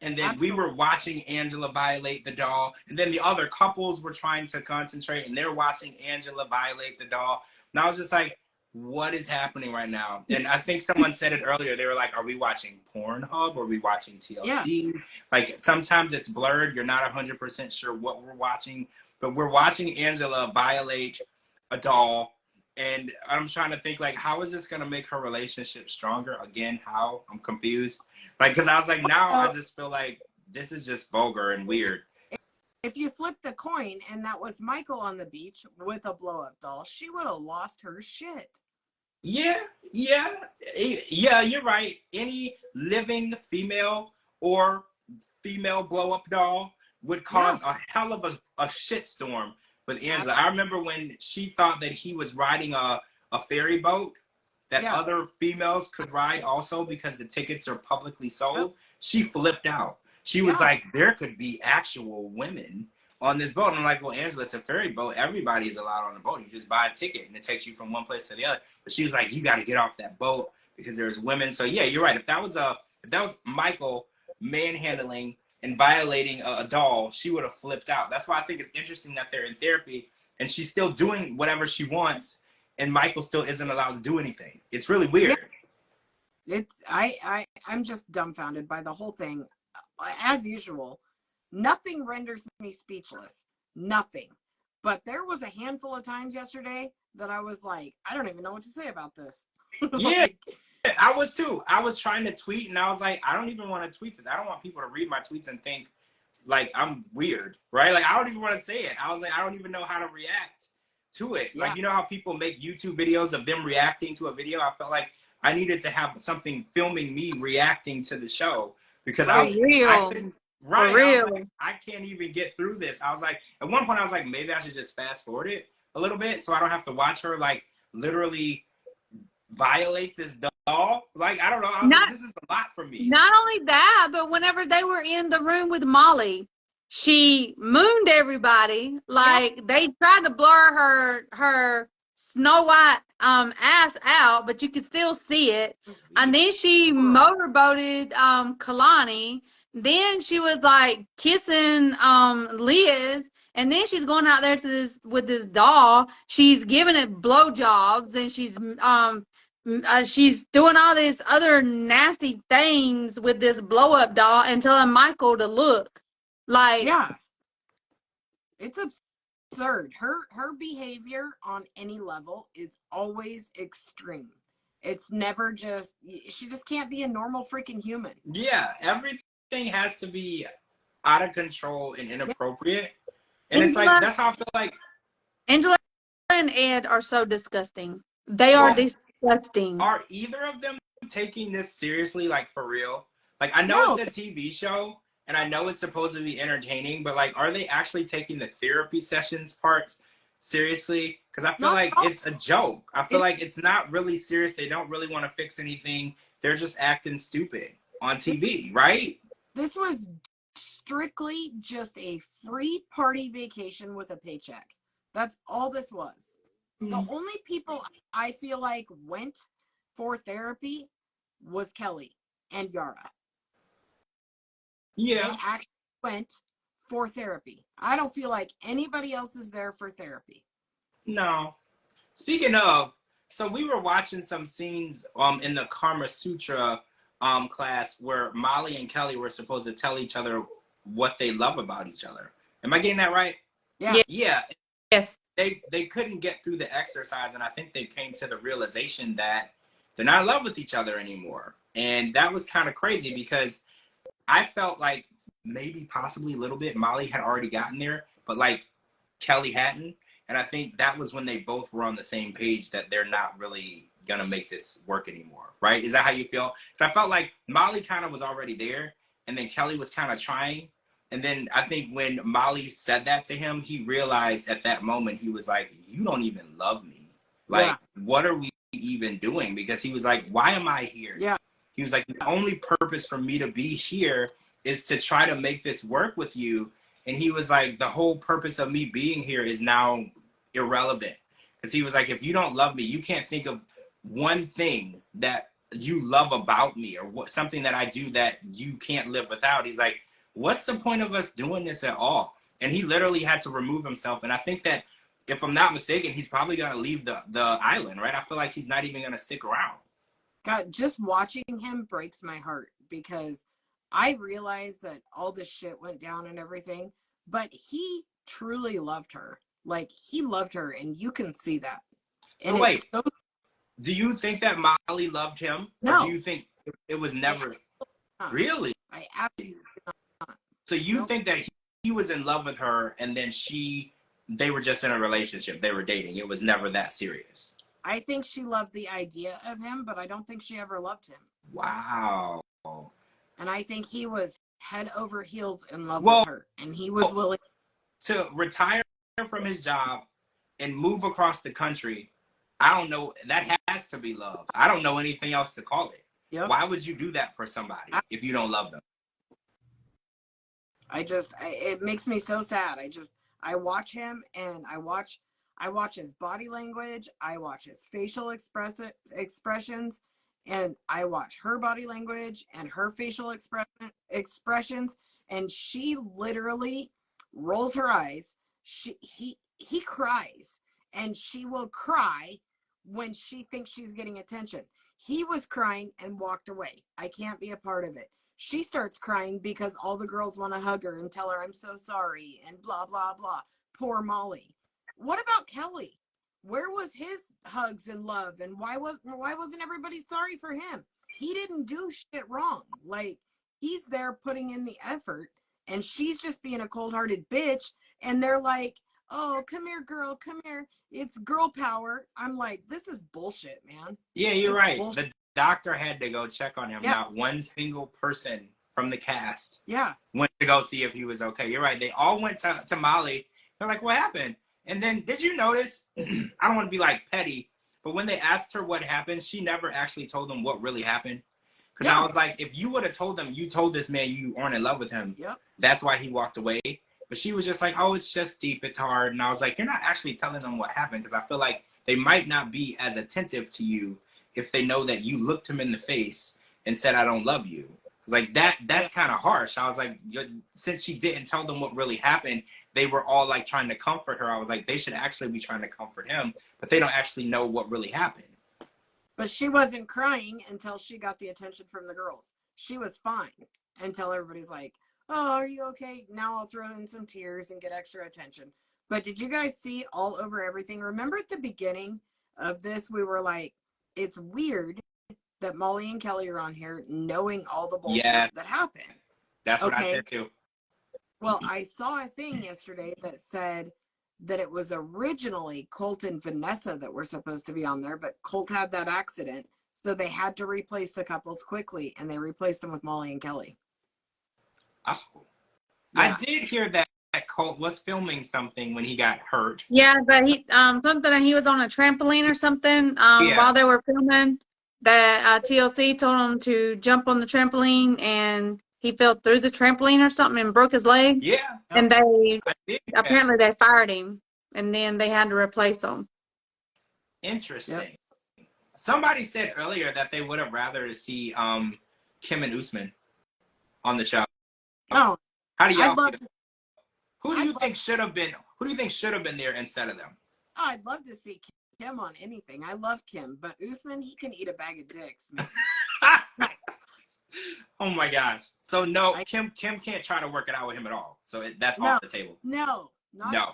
And then we were watching Angela violate the doll. And then the other couples were trying to concentrate and they're watching Angela violate the doll. And I was just like, what is happening right now? And I think someone said it earlier. They were like, are we watching Pornhub or are we watching TLC? Yeah. Like sometimes it's blurred. You're not 100% sure what we're watching, but we're watching Angela violate a doll. And I'm trying to think, like, how is this going to make her relationship stronger? Again, how? I'm confused. Like, because I was like, now I just feel like this is just vulgar and weird. If you flip the coin and that was Michael on the beach with a blow-up doll, she would have lost her shit. Yeah, you're right. Any living female or female blow-up doll would cause a hell of a shitstorm with Angela. I remember when she thought that he was riding a ferry boat that other females could ride also because the tickets are publicly sold. She flipped out. She was like, there could be actual women on this boat. And I'm like, well, Angela, it's a ferry boat. Everybody's allowed on the boat. You just buy a ticket and it takes you from one place to the other. But she was like, you got to get off that boat because there's women. So yeah, you're right. If that was Michael manhandling and violating a doll, she would have flipped out. That's why I think it's interesting that they're in therapy and she's still doing whatever she wants and Michael still isn't allowed to do anything. It's really weird. I'm just dumbfounded by the whole thing. As usual, nothing renders me speechless. Nothing. But there was a handful of times yesterday that I was like, I don't even know what to say about this. Yeah, I was too. I was trying to tweet and I was like, I don't even want to tweet this. I don't want people to read my tweets and think like I'm weird, right? Like I don't even want to say it. I was like, I don't even know how to react to it. Like, you know how people make YouTube videos of them reacting to a video? I felt like I needed to have something filming me reacting to the show because I couldn't. Right. I can't even get through this. I was like, at one point I was like, maybe I should just fast forward it a little bit so I don't have to watch her like literally violate this doll? Like, I don't know. I was Not like, this is a lot for me. not only that, but whenever they were in the room with Molly, she mooned everybody. Like they tried to blur her Snow White ass out, but you could still see it. And then she motorboated Kalani. Then she was like kissing Liz. And then she's going out there to this with this doll. She's giving it blowjobs, and she's doing all these other nasty things with this blow up doll and telling Michael to look. Like, Yeah, it's absurd. Her behavior on any level is always extreme. It's never just, she just can't be a normal freaking human. Yeah, everything has to be out of control and inappropriate. And it's like, that's how I feel like Angela and Ed are so disgusting. They are disgusting. Are either of them taking this seriously, like for real? Like, I know it's a TV show and I know it's supposed to be entertaining, but like, are they actually taking the therapy sessions parts seriously? Because I feel like it's a joke. I feel like it's not really serious. They don't really want to fix anything. They're just acting stupid on TV, right? This was strictly just a free party vacation with a paycheck. That's all this was. The only people I feel like went for therapy was Kelly and Yara. Yeah. They actually went for therapy. I don't feel like anybody else is there for therapy. No. Speaking of, so we were watching some scenes in the Kama Sutra class where Molly and Kelly were supposed to tell each other what they love about each other. Am I getting that right? Yeah. Yeah. Yes. They couldn't get through the exercise, and I think they came to the realization that they're not in love with each other anymore. And that was kind of crazy because I felt like maybe possibly a little bit Molly had already gotten there, but like Kelly hadn't. And I think that was when they both were on the same page that they're not really going to make this work anymore, right? Is that how you feel? So I felt like Molly kind of was already there, and then Kelly was kind of trying. And then I think when Molly said that to him, he realized at that moment, he was like, you don't even love me. Like, what are we even doing? Because he was like, why am I here? Yeah. He was like, the only purpose for me to be here is to try to make this work with you. And he was like, the whole purpose of me being here is now irrelevant. Because he was like, if you don't love me, you can't think of one thing that you love about me or something that I do that you can't live without. He's like, what's the point of us doing this at all? And he literally had to remove himself. And I think that, if I'm not mistaken, he's probably going to leave the island, right? I feel like he's not even going to stick around. God, just watching him breaks my heart because I realized that all this shit went down and everything, but he truly loved her. Like, he loved her, and you can see that. So wait, do you think that Molly loved him? No. Or do you think it was never? Really? I absolutely not. So you think that he was in love with her, and then they were just in a relationship. They were dating. It was never that serious. I think she loved the idea of him, but I don't think she ever loved him. Wow. And I think he was head over heels in love with her, and he was willing to retire from his job and move across the country. I don't know. That has to be love. I don't know anything else to call it. Yep. Why would you do that for somebody if you don't love them? It makes me so sad. I watch him, and I watch his body language. I watch his facial expressions, and I watch her body language and her facial expressions. And she literally rolls her eyes. He cries, and she will cry when she thinks she's getting attention. He was crying and walked away. I can't be a part of it. She starts crying because all the girls want to hug her and tell her, I'm so sorry, and blah, blah, blah. Poor Molly. What about Kelly? Where was his hugs and love? And why wasn't everybody sorry for him? He didn't do shit wrong. Like, he's there putting in the effort, and she's just being a cold-hearted bitch. And they're like, oh, come here, girl, come here. It's girl power. I'm like, this is bullshit, man. Yeah, you're right. Bullshit. The doctor had to go check on him. Yeah. Not one single person from the cast went to go see if he was okay. You're right. They all went to Molly. They're like, what happened? And then, did you notice, I don't want to be like petty, But when they asked her what happened, she never actually told them what really happened. Because Yeah. I was like, if you would have told them, you told this man you aren't in love with him. Yep. That's why he walked away. But she was just like, oh, it's just deep. It's hard. And I was like, you're not actually telling them what happened. Because I feel like they might not be as attentive to you if they know that you looked him in the face and said, I don't love you. It's like that's kind of harsh. I was like, since she didn't tell them what really happened, they were all like trying to comfort her. I was like, they should actually be trying to comfort him, but they don't actually know what really happened. But she wasn't crying until she got the attention from the girls. She was fine until everybody's like, oh, are you okay? Now I'll throw in some tears and get extra attention. But did you guys see all over everything? Remember at the beginning of this, we were like, it's weird that Molly and Kelly are on here knowing all the bullshit that happened. That's what I said too. Well, I saw a thing yesterday that said that it was originally Colt and Vanessa that were supposed to be on there, but Colt had that accident, so they had to replace the couples quickly, and they replaced them with Molly and Kelly. Oh. Yeah. I did hear that Colt was filming something when he got hurt. Yeah, but he something he was on a trampoline or something while they were filming. That TLC told him to jump on the trampoline, and he fell through the trampoline or something and broke his leg. Yeah. And they apparently they fired him, and then they had to replace him. Interesting. Yep. Somebody said earlier that they would have rather see Kim and Usman on the show. Oh, how do y'all feel? Who do you I'd think should have been? Who do you think should have been there instead of them? I'd love to see Kim on anything. I love Kim, but Usman, he can eat a bag of dicks, man. Oh my gosh! So no, Kim can't try to work it out with him at all. So that's off the table. No.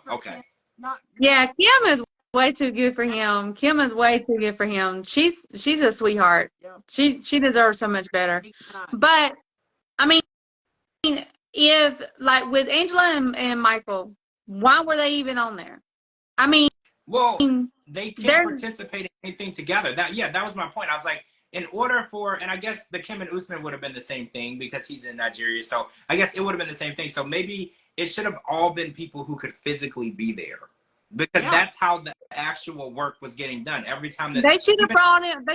Okay. Kim, not. Yeah, Kim is way too good for him. Kim is way too good for him. She's a sweetheart. Yeah. She deserves so much better. But I mean, if like with Angela and Michael, why were they even on there? I mean, well, they can't participate in anything together. That was my point. I was like, in order for, and I guess the Kim and Usman would have been the same thing because he's in Nigeria. So I guess it would have been the same thing. So maybe it should have all been people who could physically be there, because that's how the actual work was getting done. Every time that they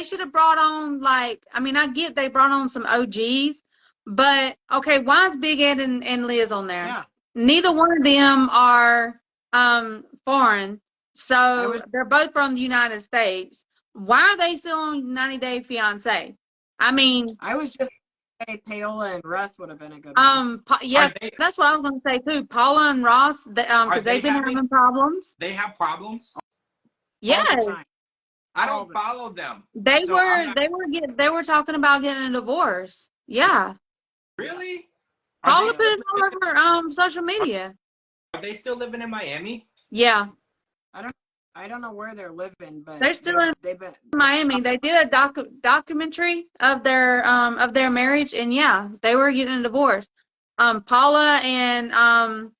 should have brought on, like, I mean, I get they brought on some OGs, but okay, why is Big Ed and Liz on there? Yeah. Neither one of them are foreign, so they're both from the United States. Why are they still on 90 Day Fiance? I mean, I was just saying Paola and Russ would have been a good one. That's what I was going to say too. Paula and Ross, because they've been having problems. They have problems. Yes. I don't follow them. They were talking about getting a divorce. Yeah. Really? Paula put it all over social media. Are they still living in Miami? Yeah. I don't know where they're living, but they're still in Miami. They did a documentary of their marriage, and yeah, they were getting a divorce. Paula and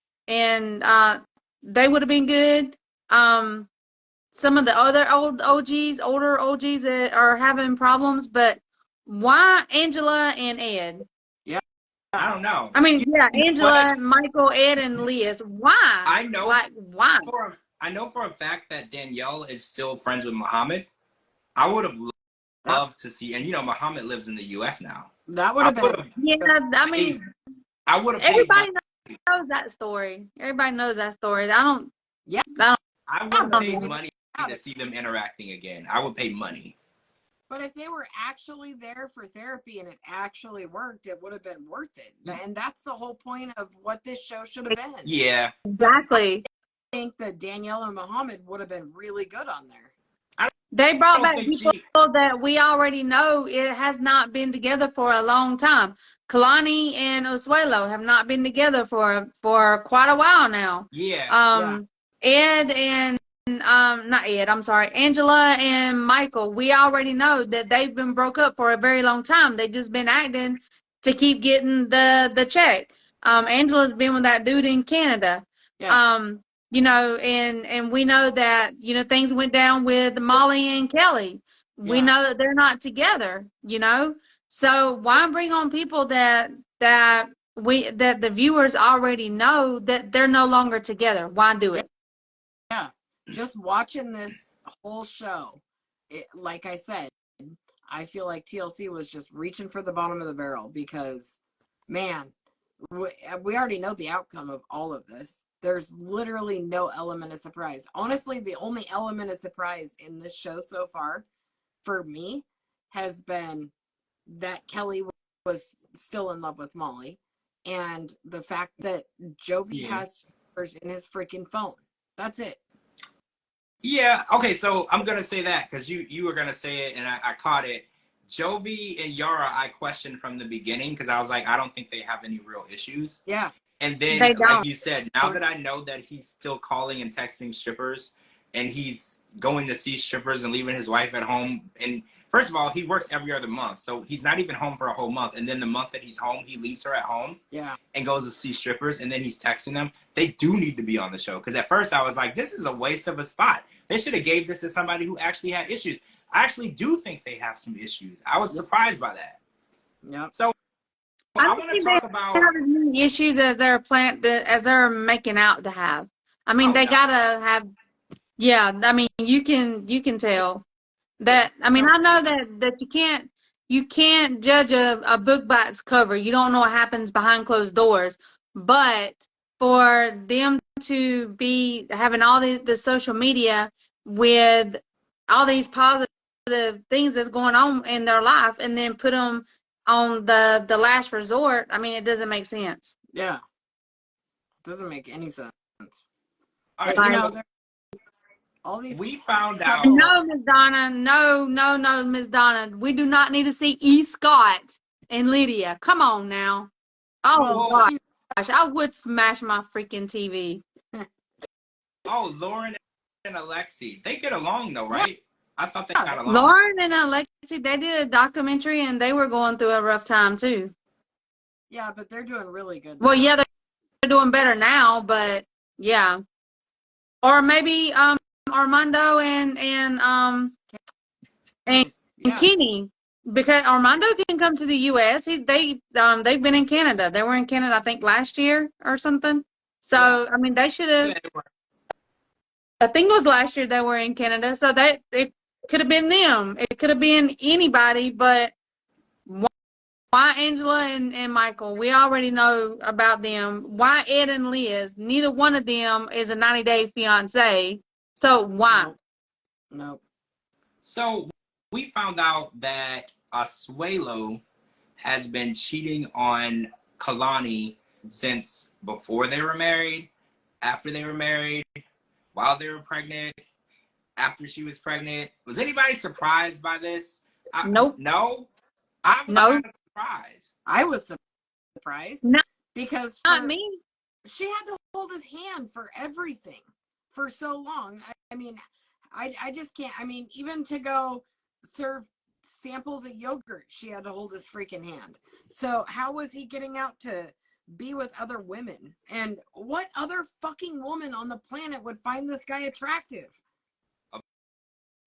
they would have been good. Some of the other older OGs that are having problems, but why Angela and Ed? Yeah. I don't know. I mean, Angela, Michael, Ed, and Liz. Why? I know. Like, why? I know for a fact that Danielle is still friends with Muhammad. I would have loved to see, and Muhammad lives in the U.S. now. That would have been. Yeah, I mean, I would have. Everybody knows that story. Everybody knows that story. I don't. Yeah. I would have paid money to see them interacting again. I would pay money. But if they were actually there for therapy and it actually worked, it would have been worth it. And that's the whole point of what this show should have been. Yeah. Exactly. I think that Danielle and Muhammad would have been really good on there. They brought back people that we already know it has not been together for a long time. Kalani and Osuelo have not been together for quite a while now. Yeah. Ed and not Ed, I'm sorry, Angela and Michael, we already know that they've been broke up for a very long time. They've just been acting to keep getting the check. Angela's been with that dude in Canada. Yeah. And we know that, things went down with Molly and Kelly. We know that they're not together, So why bring on people that the viewers already know that they're no longer together? Why do it? Yeah. Just watching this whole show, like I said, I feel like TLC was just reaching for the bottom of the barrel because, man, we already know the outcome of all of this. There's literally no element of surprise. Honestly, the only element of surprise in this show so far, for me, has been that Kelly was still in love with Molly, and the fact that Jovi has stickers in his freaking phone. That's it. Yeah, okay, so I'm gonna say that because you were gonna say it and I caught it. Jovi and Yara, I questioned from the beginning because I was like, I don't think they have any real issues. Yeah. And then, They like don't. you said, now that I know that he's still calling and texting strippers and he's going to see strippers and leaving his wife at home. And first of all, he works every other month. So he's not even home for a whole month. And then the month that he's home, he leaves her at home and goes to see strippers. And then he's texting them. They do need to be on the show. Because at first I was like, this is a waste of a spot. They should have gave this to somebody who actually had issues. I actually do think they have some issues. I was surprised by that. Yep. So I want to talk about have as many issues as they're making out to have. I mean, they gotta have. Yeah, I mean, you can tell that. I mean, I know that you can't judge a book by its cover. You don't know what happens behind closed doors. But for them to be having all the social media with all these positive things that's going on in their life, and then put them on the last resort, I mean, it doesn't make sense. Yeah. Doesn't make any sense. all right, But, you so know, all these we found out. No, Miss Donna. No, Miss Donna. We do not need to see E. Scott and Lydia. Come on now. Oh, well, gosh. I would smash my freaking TV. Oh, Lauren and Alexi. They get along though, right? I thought they got along. Lauren and Alexi, they did a documentary and they were going through a rough time too. yeah, but they're doing really good. Well, now. yeah, they're doing better now, but yeah. Or maybe Armando and Kenny, because Armando can come to the U.S. They've been in Canada. They were in Canada, I think, last year or something. So I mean, they should have. I think it was last year they were in Canada. So that it could have been them. It could have been anybody, but why Angela and Michael? We already know about them. Why Ed and Liz? Neither one of them is a 90-day fiance. So why? Nope. So we found out that Asuelo has been cheating on Kalani since before they were married, after they were married, while they were pregnant, after she was pregnant. Was anybody surprised by this? Nope. No? I was kind of surprised. I was surprised. No, because not me. She had to hold his hand for everything for so long. I mean, I just can't. I mean, even to go serve samples of yogurt, she had to hold his freaking hand. So how was he getting out to be with other women? And what other fucking woman on the planet would find this guy attractive?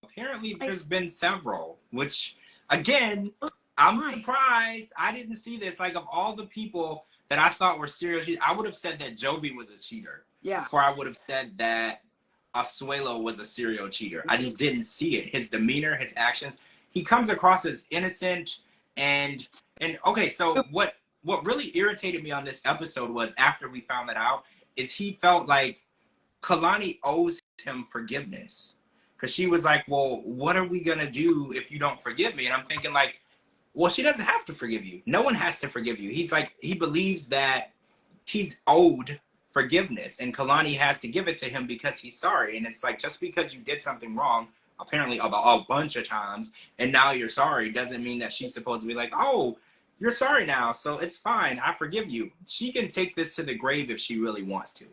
Apparently, there's been several, which, again, I'm surprised. I didn't see this. Like, of all the people that I thought were serial cheaters, I would have said that Jovi was a cheater. Yeah. Before I would have said that Asuelo was a serial cheater. I just didn't see it. His demeanor, his actions. He comes across as innocent and okay, so what really irritated me on this episode was after we found that out is he felt like Kalani owes him forgiveness. Because she was like, well, what are we going to do if you don't forgive me? And I'm thinking like, well, she doesn't have to forgive you. No one has to forgive you. He's like, he believes that he's owed forgiveness and Kalani has to give it to him because he's sorry. And it's like, just because you did something wrong, apparently a bunch of times, and now you're sorry, doesn't mean that she's supposed to be like, oh, you're sorry now, so it's fine, I forgive you. She can take this to the grave if she really wants to.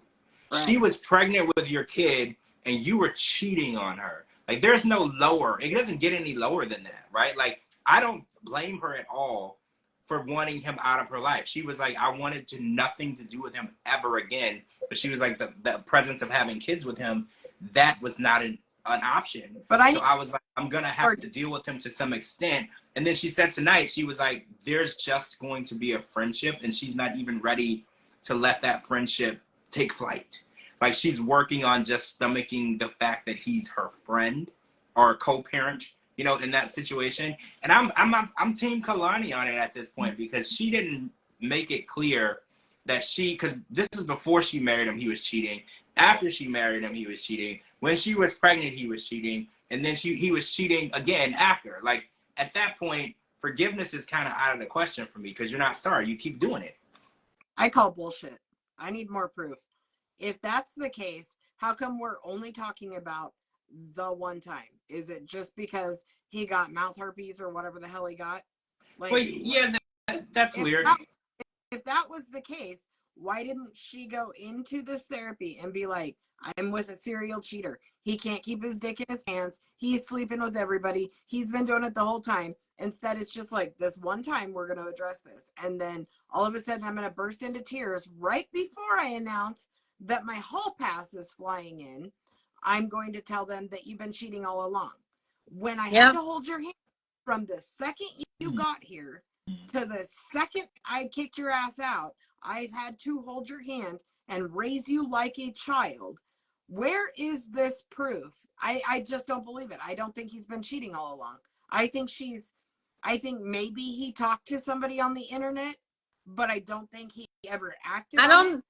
Right. She was pregnant with your kid and you were cheating on her. Like, there's no lower. It doesn't get any lower than that, right? Like, I don't blame her at all for wanting him out of her life. She was like, I wanted nothing to do with him ever again. But she was like, the presence of having kids with him, that was not an option. So I was like, I'm going to have to deal with him to some extent. And then she said tonight, she was like, there's just going to be a friendship. And she's not even ready to let that friendship take flight. Like, she's working on just stomaching the fact that he's her friend or co-parent you know, in that situation. And I'm Team Kalani on it at this point because she didn't make it clear that because this was before she married him, he was cheating. After she married him, he was cheating. When she was pregnant, he was cheating, and then he was cheating again after. Like at that point, forgiveness is kind of out of the question for me because you're not sorry. You keep doing it. I call bullshit. I need more proof. If that's the case, how come we're only talking about the one time? Is it just because he got mouth herpes or whatever the hell he got? Like, well, yeah, that's weird. If that was the case, why didn't she go into this therapy and be like, I'm with a serial cheater. He can't keep his dick in his pants. He's sleeping with everybody. He's been doing it the whole time. Instead, it's just like, this one time we're going to address this. And then all of a sudden, I'm going to burst into tears right before I announce that my hall pass is flying in. I'm going to tell them that you've been cheating all along. When I had to hold your hand from the second you got here to the second I kicked your ass out, I've had to hold your hand and raise you like a child. Where is this proof? I just don't believe it. I don't think he's been cheating all along. I think maybe he talked to somebody on the internet, but I don't think he ever acted on it.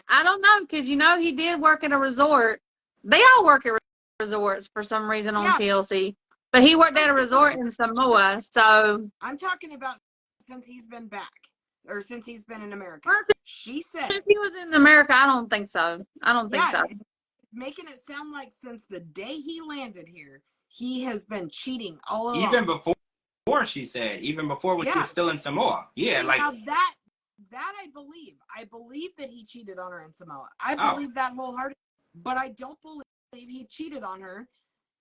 I don't know, because you know he did work at a resort. They all work at resorts for some reason on TLC. But he worked at a resort in Samoa, so I'm talking about since he's been back. Or since he's been in America. She said since he was in America, I don't think so. I don't think so. Making it sound like since the day he landed here, he has been cheating all along. Even before she said, even before when he was still in Samoa. Yeah, see, like now that I believe. I believe that he cheated on her in Samoa. I believe that wholeheartedly. But I don't believe he cheated on her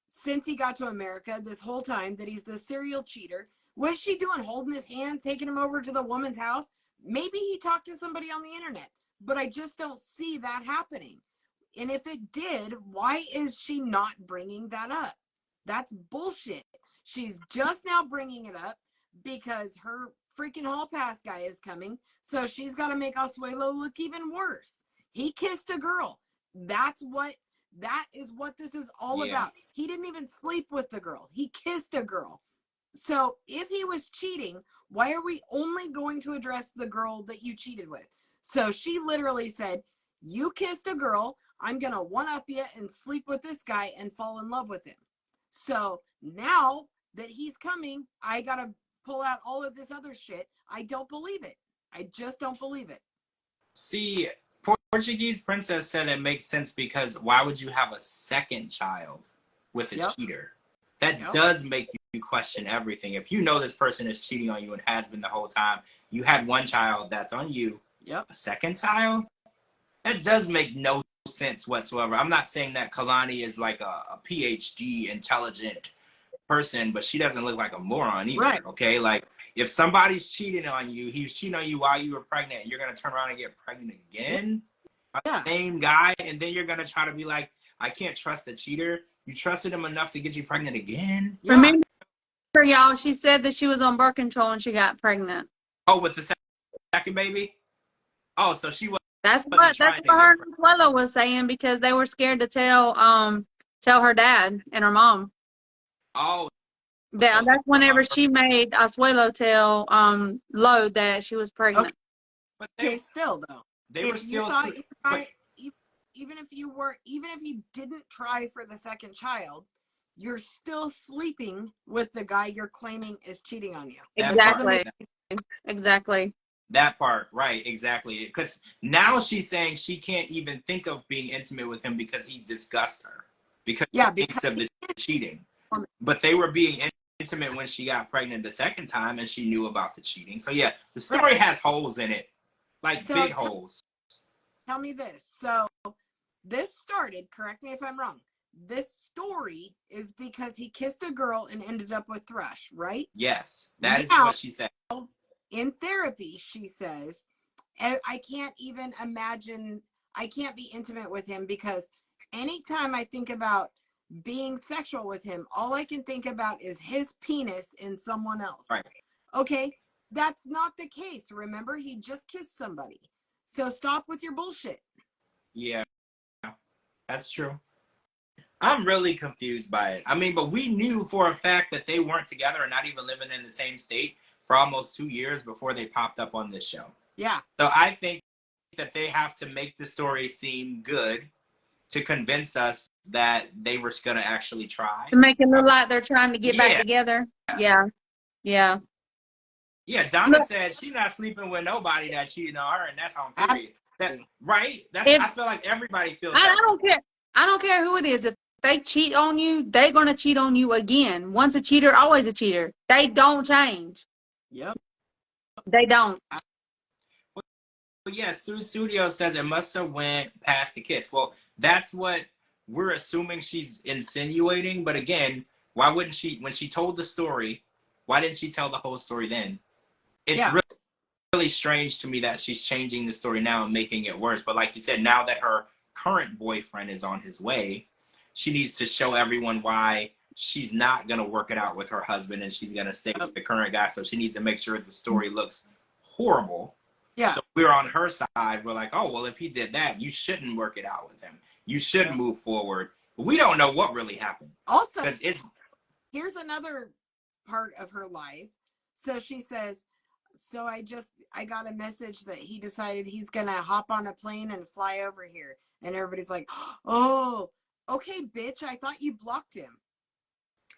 since he got to America this whole time, that he's the serial cheater. What's she doing? Holding his hand, taking him over to the woman's house? Maybe he talked to somebody on the internet, but I just don't see that happening. And if it did, why is she not bringing that up? That's bullshit. She's just now bringing it up because her freaking hall pass guy is coming, so she's got to make Asuelo look even worse. He kissed a girl. That is what this is all about. He didn't even sleep with the girl. He kissed a girl. So if he was cheating, why are we only going to address the girl that you cheated with? So she literally said, you kissed a girl. I'm going to one-up you and sleep with this guy and fall in love with him. So now that he's coming, I got to pull out all of this other shit. I don't believe it. I just don't believe it. See, Portuguese Princess said it makes sense because why would you have a second child with a cheater? That does make you question everything. If you know this person is cheating on you and has been the whole time, you had one child that's on you. A second child? That does make no sense whatsoever. I'm not saying that Kalani is like a PhD intelligent person, but she doesn't look like a moron either. Okay, like if somebody's cheating on you, he was cheating on you while you were pregnant, and you're gonna turn around and get pregnant again by the same guy, and then you're gonna try to be like, I can't trust the cheater. You trusted him enough to get you pregnant again. Remember, y'all, she said that she was on birth control and she got pregnant. Oh, with the second baby. Oh, so she was. That's what her and Asuelo was saying, because they were scared to tell her dad and her mom. Oh. That's whenever she made Asuelo tell Lo that she was pregnant. Okay, still though. They were still even if you didn't try for the second child, you're still sleeping with the guy you're claiming is cheating on you. Exactly. That part, right, exactly. Because now she's saying she can't even think of being intimate with him because he disgusts her. Because of the cheating. But they were being intimate when she got pregnant the second time and she knew about the cheating. So yeah, the story has holes in it. Like big holes. Tell me this. So this started, correct me if I'm wrong, this story is because he kissed a girl and ended up with Thrush, right? Yes, that is what she said. In therapy, she says, I can't even imagine, I can't be intimate with him because anytime I think about being sexual with him, all I can think about is his penis in someone else. Right. Okay, that's not the case. Remember, he just kissed somebody. So stop with your bullshit. Yeah, that's true. I'm really confused by it. I mean, but we knew for a fact that they weren't together and not even living in the same state for almost 2 years before they popped up on this show. Yeah. So I think that they have to make the story seem good to convince us that they were going to actually try. To make it look like they're trying to get back Yeah. together. Yeah. Yeah. Yeah, Donna Look, said she's not sleeping with nobody that cheated on her, and that's on period. That, absolutely. right? That's. if I feel like everybody feels I that. don't care. I don't care who it is. If they cheat on you, they're gonna cheat on you again. Once a cheater, always a cheater. They don't change. Yep. They don't. But yeah, Sue Studio says it must have went past the kiss. Well, that's what we're assuming she's insinuating. But again, why wouldn't she? When she told the story, why didn't she tell the whole story then? It's really strange to me that she's changing the story now and making it worse. But like you said, now that her current boyfriend is on his way, she needs to show everyone why she's not going to work it out with her husband and she's going to stay with the current guy. So she needs to make sure the story looks horrible. Yeah. So we're on her side. We're like, oh, well, if he did that, you shouldn't work it out with him. You should move forward. But we don't know what really happened. Also, here's another part of her lies. So she says, so I got a message that he decided he's going to hop on a plane and fly over here. And everybody's like, oh, okay, bitch, I thought you blocked him.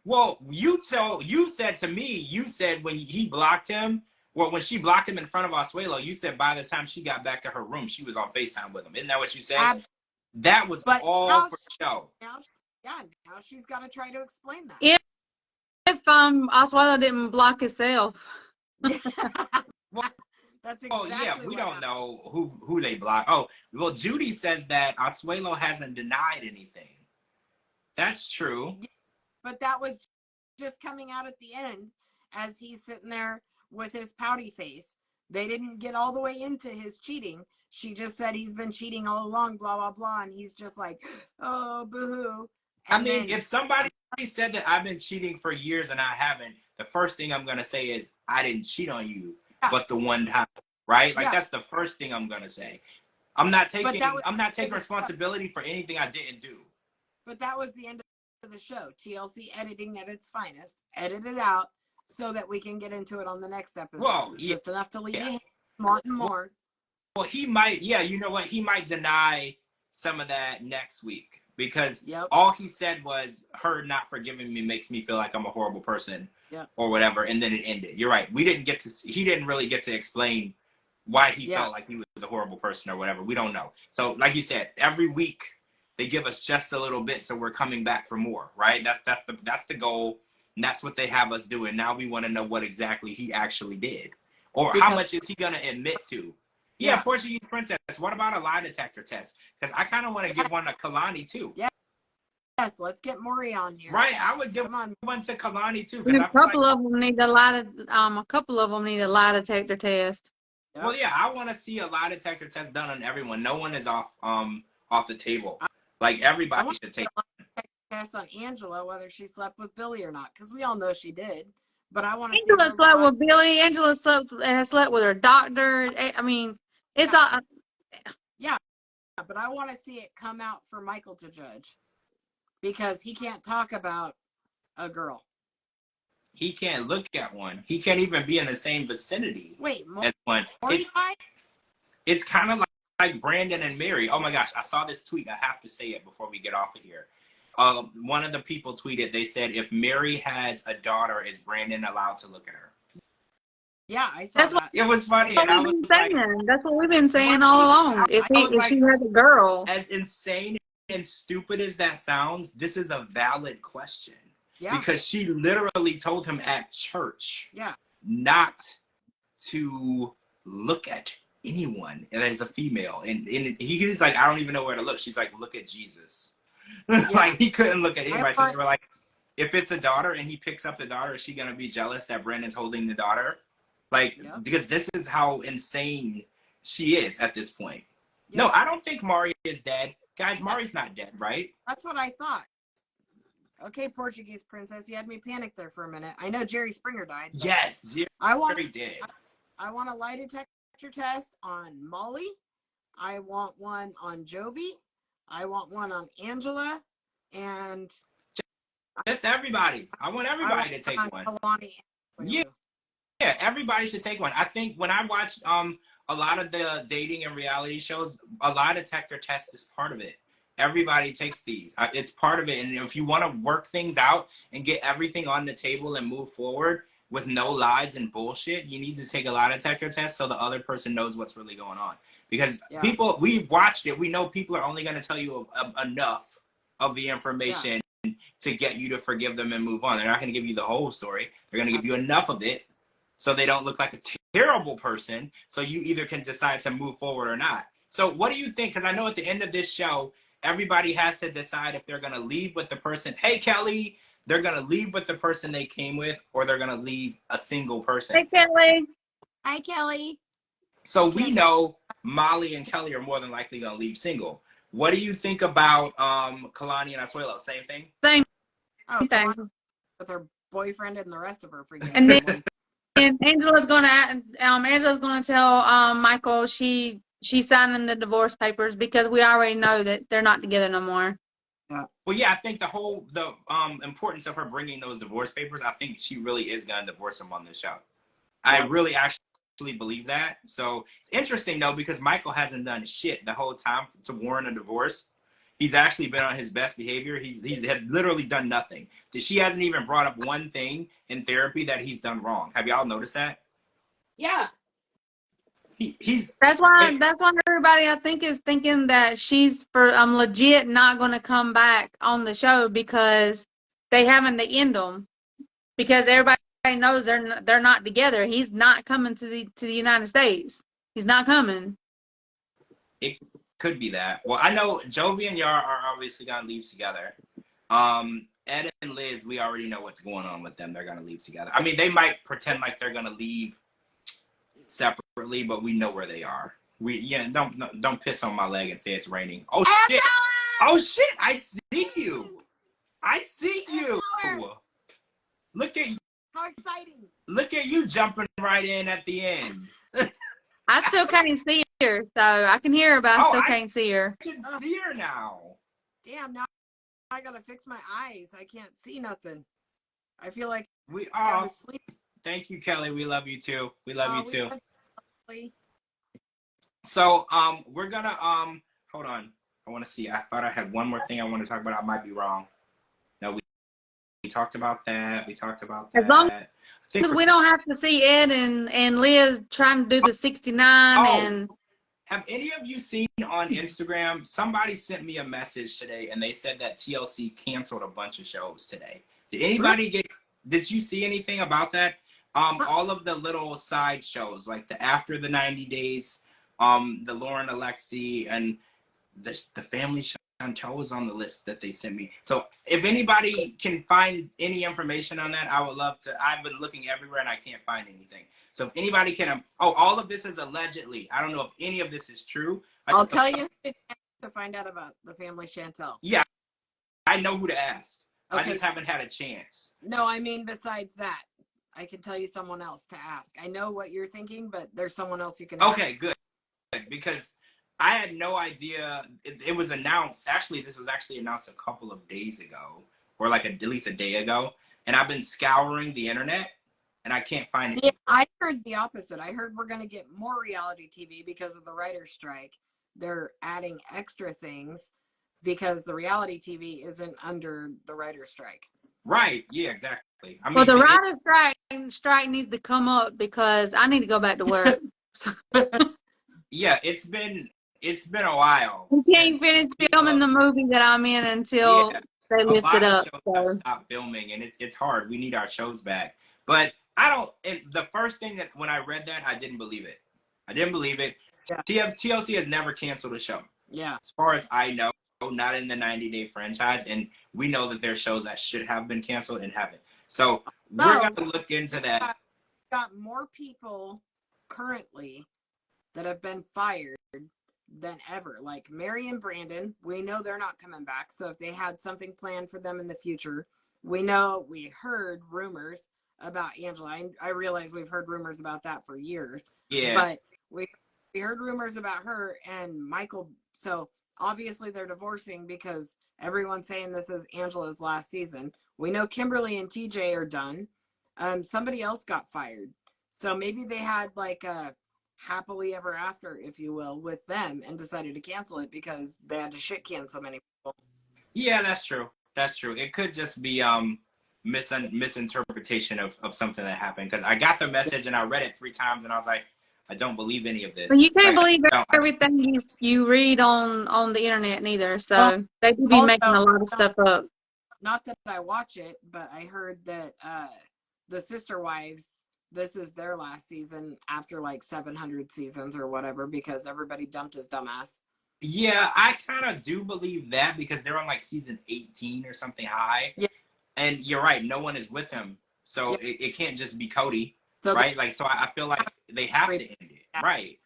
Well, you said to me, you said when he blocked him, well, when she blocked him in front of Asuelo, you said by the time she got back to her room, she was on FaceTime with him. Isn't that what you said? Absolutely. That was all for show. Now she's got to try to explain that. If Oswaldo didn't block himself. Well, that's exactly. Oh yeah, we don't know who they blocked. Oh, well, Judy says that Asuelo hasn't denied anything. That's true. Yeah, but that was just coming out at the end as he's sitting there with his pouty face. They didn't get all the way into his cheating. She just said he's been cheating all along, blah, blah, blah. And he's just like, oh, boo-hoo. I mean, if somebody said that I've been cheating for years and I haven't, the first thing I'm going to say is, I didn't cheat on you, but the one time, right? Like, that's the first thing I'm going to say. I'm not taking responsibility for anything I didn't do. But that was the end of the show. TLC editing at its finest. Edit it out so that we can get into it on the next episode. Well, just enough to leave you wanting more. Well, he might, you know what? He might deny some of that next week because all he said was, her not forgiving me makes me feel like I'm a horrible person or whatever. And then it ended. You're right. He didn't really get to explain why he felt like he was a horrible person or whatever. We don't know. So like you said, every week they give us just a little bit. So we're coming back for more, right? That's the goal. And that's what they have us doing. Now we want to know what exactly he actually did or how much is he going to admit to. Yeah, Portuguese Princess. What about a lie detector test? Because I kind of want to give one to Kalani too. Yes, let's get Maury on here. Right, I would give one to Kalani too. A couple of them need a lie detector test. Well, yeah, I want to see a lie detector test done on everyone. No one is off the table. Like everybody should take a lie detector test on Angela, whether she slept with Billy or not, because we all know she did. But I want to. Angela slept with Billy. Angela slept with her doctor. I mean, it's all. Yeah, but I want to see it come out for Michael to judge, because he can't talk about a girl. He can't look at one. He can't even be in the same vicinity. Wait, as one. It's kind of like Brandon and Mary. Oh my gosh, I saw this tweet. I have to say it before we get off of here. One of the people tweeted, they said, if Mary has a daughter, is Brandon allowed to look at her? Yeah, I saw that. It was funny. That's what we've been saying all along. If he had a girl. As insane and stupid as that sounds, this is a valid question. Yeah. Because she literally told him at church not to look at anyone as a female. And he's like, I don't even know where to look. She's like, look at Jesus. Like, he couldn't look at anybody. So they were like, if it's a daughter and he picks up the daughter, is she going to be jealous that Brandon's holding the daughter? Like, because this is how insane she is at this point. No, I don't think Maury is dead. Guys, Maury's not dead, right? That's what I thought. Okay, Portuguese Princess, you had me panic there for a minute. I know Jerry Springer died. Yes, Jerry did. I want a lie detector test on Molly. I want one on Jovi. I want one on Angela. and Just everybody. I want everybody to take one. Kalani. Yeah. Yeah, everybody should take one. I think when I watched a lot of the dating and reality shows, a lie detector test is part of it. Everybody takes these. It's part of it. And if you want to work things out and get everything on the table and move forward with no lies and bullshit, you need to take a lie detector test so the other person knows what's really going on. Because people, we've watched it. We know people are only going to tell you enough of the information to get you to forgive them and move on. They're not going to give you the whole story. They're going to give you enough of it so they don't look like a terrible person, so you either can decide to move forward or not. So what do you think? Because I know at the end of this show, everybody has to decide if they're going to leave with the person. Hey, Kelly, they're going to leave with the person they came with, or they're going to leave a single person. Hey, Kelly. Hi, Kelly. So we know Molly and Kelly are more than likely going to leave single. What do you think about Kalani and Asuelo? Same thing? Same Oh, thing. With her boyfriend and the rest of her freaking And then family. and Angela's gonna tell Michael she's signing the divorce papers because we already know that they're not together no more. Well, yeah, I think the importance of her bringing those divorce papers, I think she really is going to divorce him on this show. I really actually believe that. So it's interesting, though, because Michael hasn't done shit the whole time to warrant a divorce. He's actually been on his best behavior. He's had literally done nothing. She hasn't even brought up one thing in therapy that he's done wrong. Have y'all noticed that? Yeah. That's why everybody I think is thinking that she's legit not going to come back on the show because they having to end them because everybody knows they're not together. He's not coming to the United States. He's not coming. It could be that. Well, I know Jovi and Yara are obviously gonna leave together. Ed and Liz, we already know what's going on with them. They're gonna leave together. I mean, they might pretend like they're gonna leave separately, but we know where they are. Don't piss on my leg and say it's raining. Oh shit! Oh shit! I see you. I see you. Look at you. How exciting! Look at you jumping right in at the end. I still can't see her, so I can hear her, but I still can't see her. I can see her now. Damn! Now I gotta fix my eyes. I can't see nothing. I feel like we are asleep. Thank you, Kelly. We love you too. We love you too. So we're gonna hold on. I want to see. I thought I had one more thing I want to talk about. I might be wrong. No, we talked about that. We talked about that. As long as we don't have to see Ed and Liz trying to do the 69 and. Have any of you seen on Instagram? Somebody sent me a message today, and they said that TLC canceled a bunch of shows today. Did anybody Did you see anything about that? All of the little side shows, like the After the 90 Days, the Lauren Alexi, and the Family Chantel was on the list that they sent me. So if anybody can find any information on that, I would love to. I've been looking everywhere and I can't find anything. So if anybody can, all of this is allegedly. I don't know if any of this is true. I'll tell you to find out about the Family Chantel. Yeah, I know who to ask. Okay. I just haven't had a chance. No, I mean, besides that, I can tell you someone else to ask. I know what you're thinking, but there's someone else you can ask. Okay, good. Because I had no idea. It was announced. Actually, this was actually announced a couple of days ago, or like at least a day ago. And I've been scouring the internet, and I can't find it. I heard the opposite. I heard we're going to get more reality TV because of the writer's strike. They're adding extra things because the reality TV isn't under the writer's strike. Right. Yeah, exactly. I mean, well, the writer's strike needs to come up because I need to go back to work. Yeah, it's been a while. We can't finish filming the movie that I'm in until they lift it up. Shows stop filming, and it's hard. We need our shows back. But I don't. And the first thing that when I read that, I didn't believe it. I didn't believe it. Yeah. TLC has never canceled a show. Yeah. As far as I know, not in the 90-day franchise, and we know that there's shows that should have been canceled and haven't. So we're gonna look into that. Got more people currently that have been fired than ever. Like Mary and Brandon, we know they're not coming back. So if they had something planned for them in the future, we heard rumors about Angela. I realize we've heard rumors about that for years. Yeah. But we heard rumors about her and Michael. So obviously they're divorcing because everyone's saying this is Angela's last season. We know Kimberly and TJ are done. Somebody else got fired. So maybe they had like a happily ever after, if you will, with them and decided to cancel it because they had to shit can so many people. Yeah, that's true. That's true. It could just be misinterpretation of something that happened, because I got the message and I read it 3 times and I was like, I don't believe any of this. Well, you can't Like, believe I everything you read on the internet neither. So Well, they could be making a lot of stuff up. Not that I watch it, but I heard that the Sister Wives, this is their last season after like 700 seasons or whatever, because everybody dumped his dumbass. Yeah, I kind of do believe that, because they're on like season 18 or something high. Yeah. And you're right, no one is with him. So Yeah. it can't just be Cody, So right? Like, so I feel like they have to end it. Right.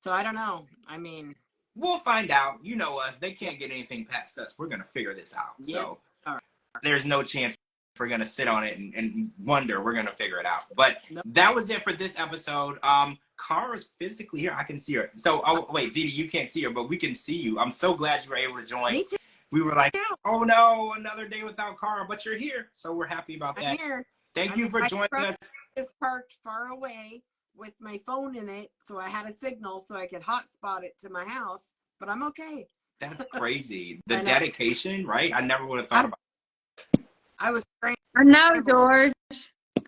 So I don't know. I mean, We'll find out. You know us. They can't get anything past us. We're going to figure this out. yes. So All right. there's no chance we're going to sit on it and wonder. We're going to figure it out. But Nope. that was it for this episode. Kara's physically here. I can see her. So, oh, wait, DeeDee, you can't see her, but we can see you. I'm so glad you were able to join. Me too. We were like, oh no, another day without Kara, but you're here. So we're happy about that. I'm here. Thank you for joining us. It's parked far away with my phone in it, so I had a signal so I could hotspot it to my house, but I'm okay. That's crazy. The dedication, right? I never would have thought about it. I was praying. I know, George.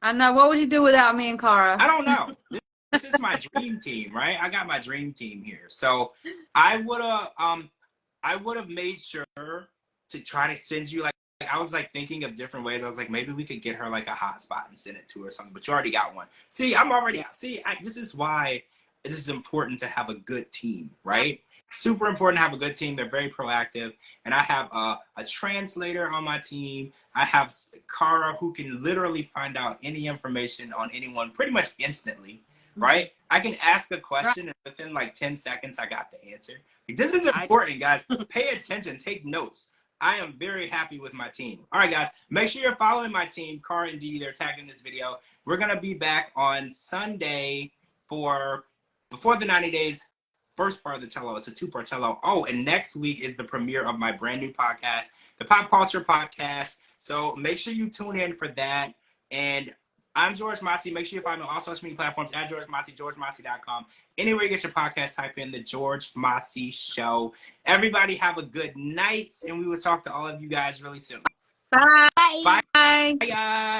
I know. What would you do without me and Cara? I don't know. This is my dream team, right? I got my dream team here. So I would have made sure to try to send you, like, I was like thinking of different ways. I was like, maybe we could get her like a hotspot and send it to her or something, but you already got one. See, I'm already, this is why it is important to have a good team, right? Super important to have a good team. They're very proactive. And I have a translator on my team. I have Cara, who can literally find out any information on anyone pretty much instantly, right? I can ask a question and within like 10 seconds, I got the answer. Like, this is important, guys. Pay attention. Take notes. I am very happy with my team. All right, guys. Make sure you're following my team, Cara and DeeDee. They're tagging this video. We're going to be back on Sunday for Before the 90 Days. First part of the tello. It's a 2-part tello. Oh, and next week is the premiere of my brand new podcast, the Pop Culture Podcast. So make sure you tune in for that. And I'm George Mossey. Make sure you follow me on all social media platforms at George Mossey, GeorgeMossey.com. Anywhere you get your podcast, type in The George Mossey Show. Everybody have a good night, and we will talk to all of you guys really soon. Bye. Bye. Bye. Bye, guys.